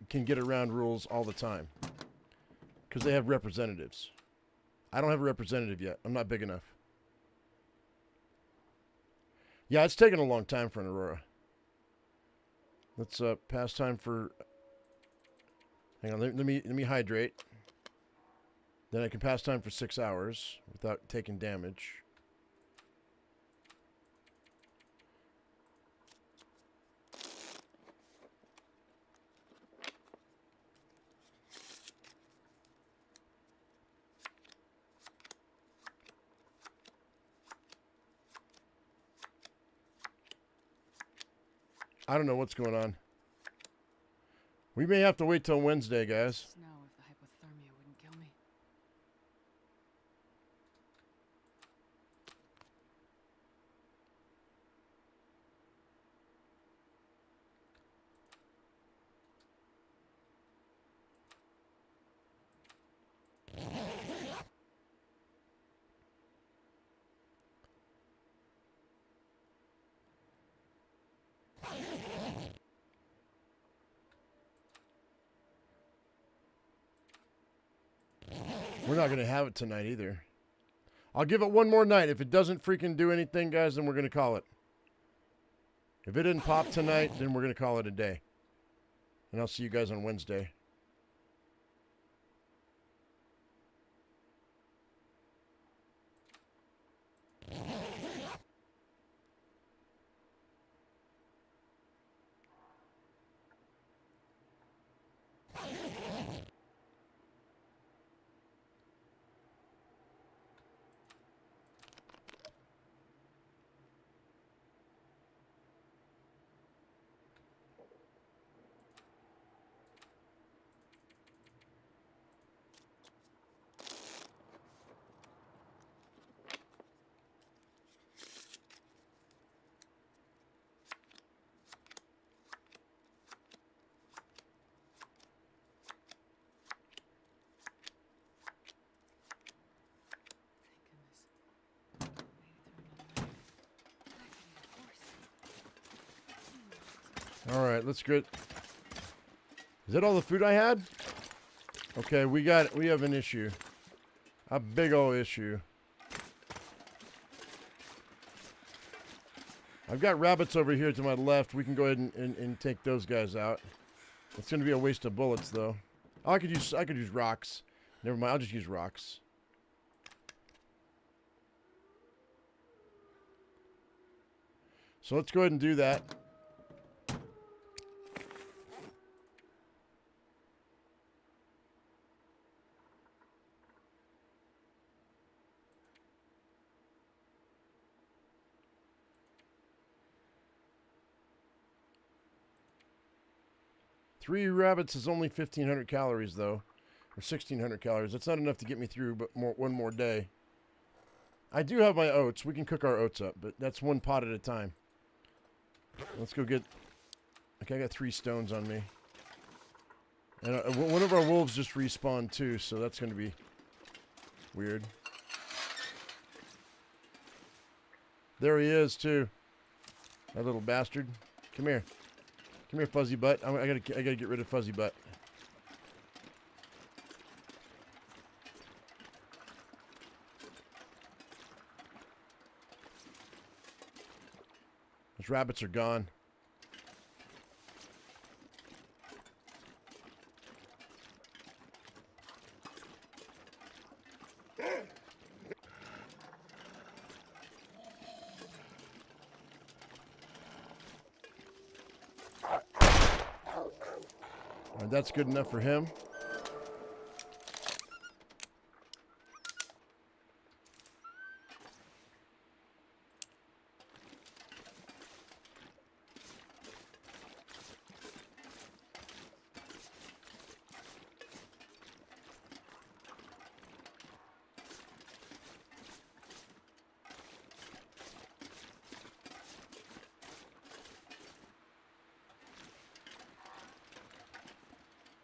can get around rules all the time because they have representatives. I don't have a representative yet. I'm not big enough. Yeah, it's taken a long time for an Aurora. Let's pass time for... Hang on, let me hydrate. Then I can pass time for 6 hours without taking damage. I don't know what's going on. We may have to wait till Wednesday, guys.
Know if the hypothermia wouldn't kill me.
We're not going to have it tonight either. I'll give it one more night. If it doesn't freaking do anything, guys, then we're going to call it. If it didn't pop tonight, then we're going to call it a day. And I'll see you guys on Wednesday. All right, let's get... Is that all the food I had? Okay, we have an issue. A big old issue. I've got rabbits over here to my left. We can go ahead and take those guys out. It's going to be a waste of bullets, though. Oh, I could use rocks. Never mind, I'll just use rocks. So let's go ahead and do that. Three rabbits is only 1,500 calories, though. Or 1,600 calories. That's not enough to get me through but one more day. I do have my oats. We can cook our oats up, but that's one pot at a time. Let's go get... Okay, I got 3 stones on me. And one of our wolves just respawned, too, so that's going to be Weird. There he is, too. That little bastard. Come here. Come here, Fuzzy Butt. I gotta get rid of Fuzzy Butt. Those rabbits are gone. All right, that's good enough for him.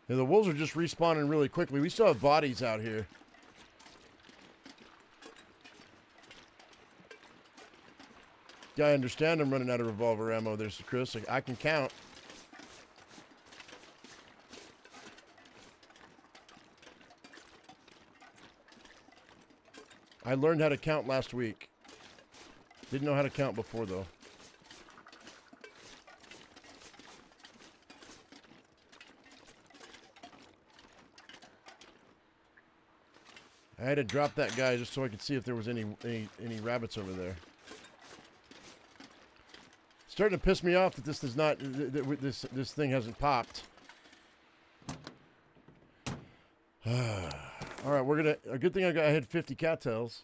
Yeah, the wolves are just respawning really quickly. We still have bodies out here. Yeah, I understand I'm running out of revolver ammo. There's Chris. I can count. I learned how to count last week. Didn't know how to count before, though. I had to drop that guy just so I could see if there was any rabbits over there. It's starting to piss me off that this does not this thing hasn't popped. All right, we're gonna. A good thing I had 50 cattails.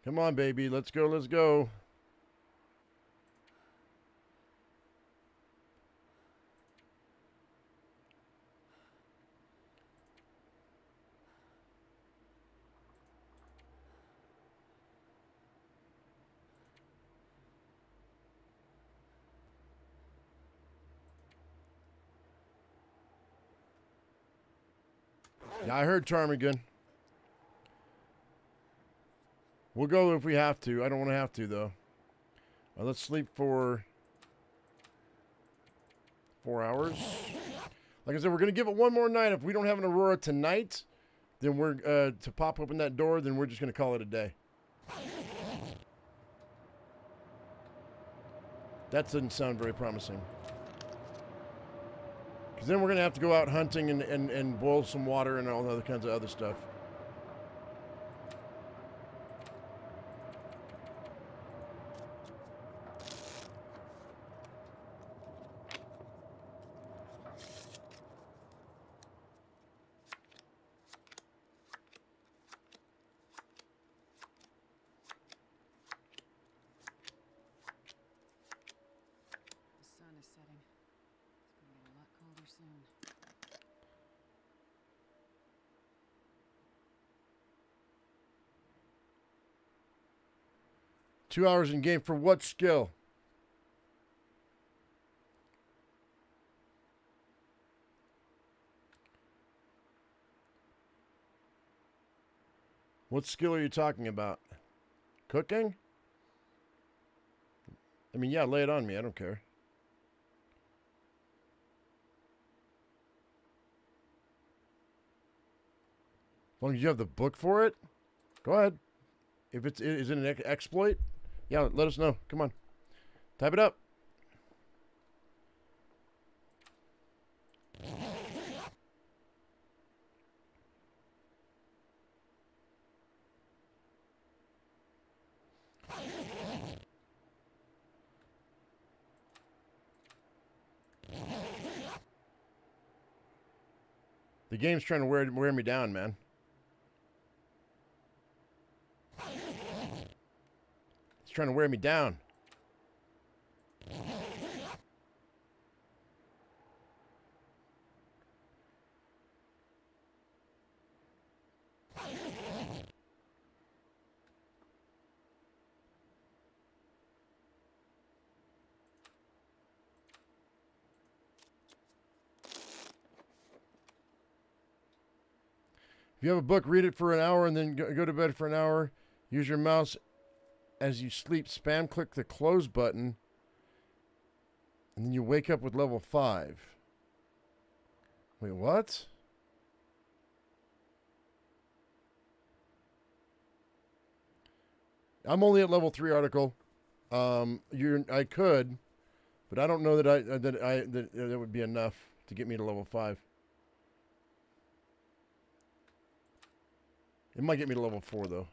Come on, baby. Let's go. Let's go. Yeah, I heard ptarmigan. We'll go if we have to. I don't want to have to, though. Let's sleep for 4 hours. Like I said, we're going to give it one more night. If we don't have an Aurora tonight, then we're to pop open that door, then we're just going to call it a day. That doesn't sound very promising. Because then we're going to have to go out hunting and boil some water and all the other kinds of other stuff.
The sun is setting. It's gonna get a lot colder soon.
2 hours in game for what skill? What skill are you talking about? Cooking? I mean, yeah, lay it on me. I don't care. As long as you have the book for it, go ahead. If is it an exploit? Yeah, let us know. Come on. Type it up. The game's trying to wear me down, man. It's trying to wear me down. If you have a book, read it for an hour and then go to bed for an hour. Use your mouse as you sleep. Spam click the close button. And then you wake up with level 5. Wait, what? I'm only at level 3 article. I could, but I don't know that that would be enough to get me to level 5. It might get me to level 4 though.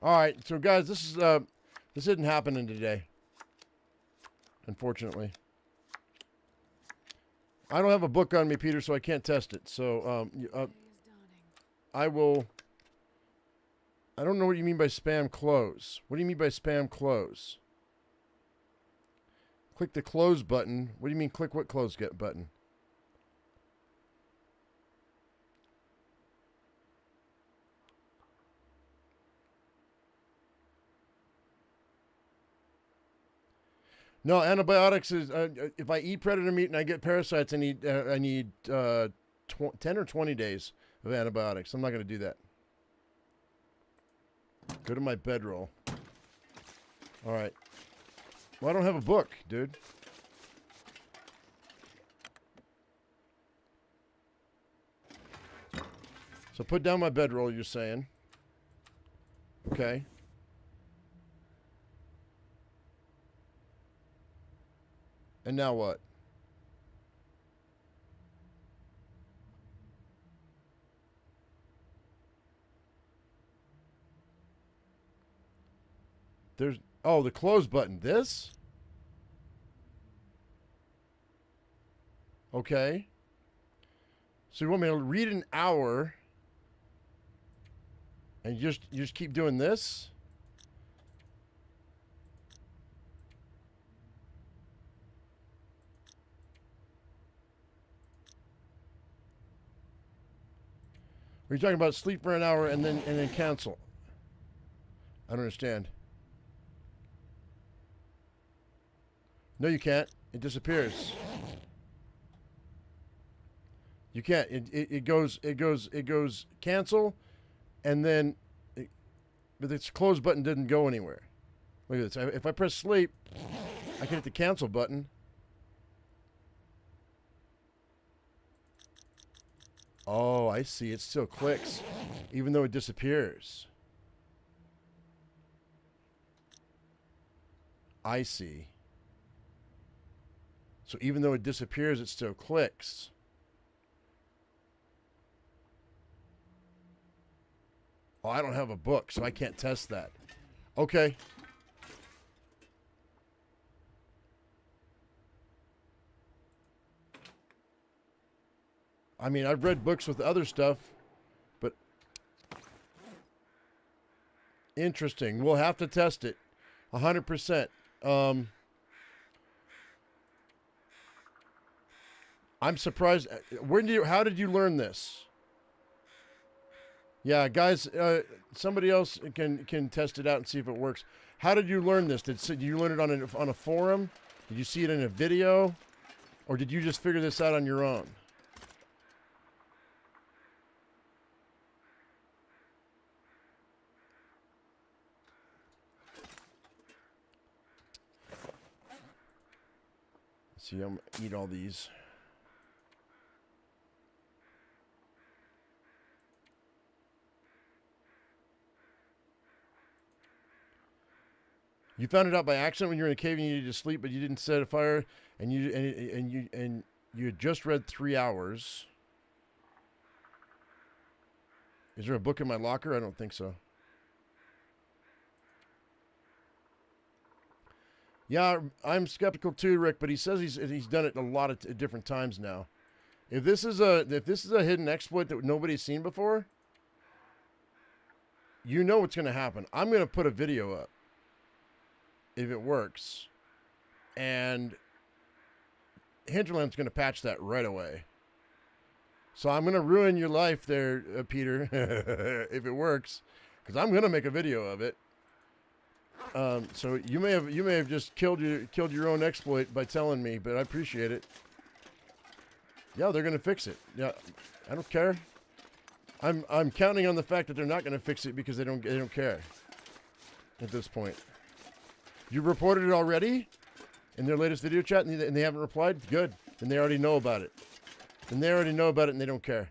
All right, so guys, this isn't happening today. Unfortunately, I don't have a book on me, Peter, so I can't test it. So I will. I don't know what you mean by spam close. What do you mean by spam close? Click the close button. What do you mean click what close button? No, antibiotics is if I eat predator meat and I get parasites, I need 10 or 20 days of antibiotics. I'm not going to do that. Go to my bedroll. All right. Well, I don't have a book, dude. So put down my bedroll, you're saying. Okay. And now what? There's... Oh, the close button. This? Okay. So you want me to read an hour and you just keep doing this? Are you talking about sleep for an hour and then cancel? I don't understand. No, you can't. It disappears. You can't. It goes cancel, and then, but this close button didn't go anywhere. Look at this. If I press sleep, I can hit the cancel button. Oh, I see. It still clicks, even though it disappears. I see. So even though it disappears, it still clicks. Oh, I don't have a book, so I can't test that. Okay. I mean, I've read books with other stuff, but interesting. We'll have to test it. 100%. I'm surprised. How did you learn this? Yeah, guys, somebody else can test it out and see if it works. How did you learn this? Did you learn it on a forum? Did you see it in a video? Or did you just figure this out on your own? See, I'm going to eat all these. You found it out by accident when you were in a cave and you needed to sleep, but you didn't set a fire, and you had just read 3 hours. Is there a book in my locker? I don't think so. Yeah, I'm skeptical too, Rick, but he says he's done it a lot of different times now. If this is a hidden exploit that nobody's seen before, you know what's going to happen. I'm going to put a video up if it works, and Hinterland's going to patch that right away. So I'm gonna ruin your life there, Peter, if it works, because I'm gonna make a video of it. So you may have just killed your own exploit by telling me, but I appreciate it. Yeah, they're gonna fix it. Yeah, I don't care. I'm counting on the fact that they're not gonna fix it because they don't care at this point. You reported it already in their latest video chat, and they haven't replied. Good, and they already know about it. And they already know about it, and they don't care.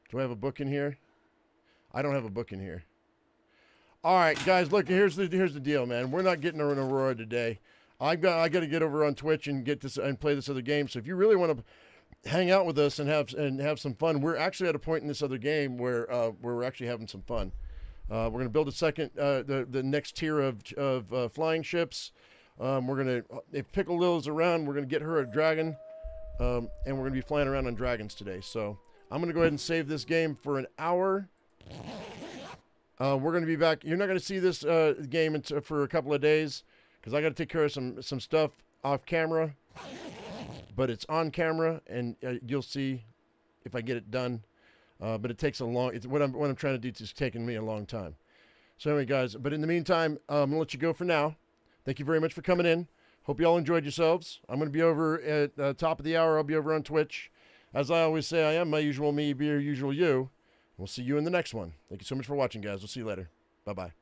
Do I have a book in here? I don't have a book in here. All right, guys, look, here's the deal, man. We're not getting an Aurora today. I got to get over on Twitch and get this and play this other game. So if you really want to hang out with us and have some fun, we're actually at a point in this other game where we're actually having some fun. We're gonna build a second, the next tier of flying ships. We're gonna, if Pickle Lil's around, we're gonna get her a dragon, and we're gonna be flying around on dragons today. So I'm gonna go ahead and save this game for an hour. We're going to be back. You're not going to see this game for a couple of days because I got to take care of some stuff off camera, but it's on camera, and you'll see if I get it done. But it takes a long. What I'm trying to do is taking me a long time. So anyway, guys. But in the meantime, I'm gonna let you go for now. Thank you very much for coming in. Hope you all enjoyed yourselves. I'm going to be over at top of the hour. I'll be over on Twitch. As I always say, I am my usual me, be your usual you. We'll see you in the next one. Thank you so much for watching, guys. We'll see you later. Bye-bye.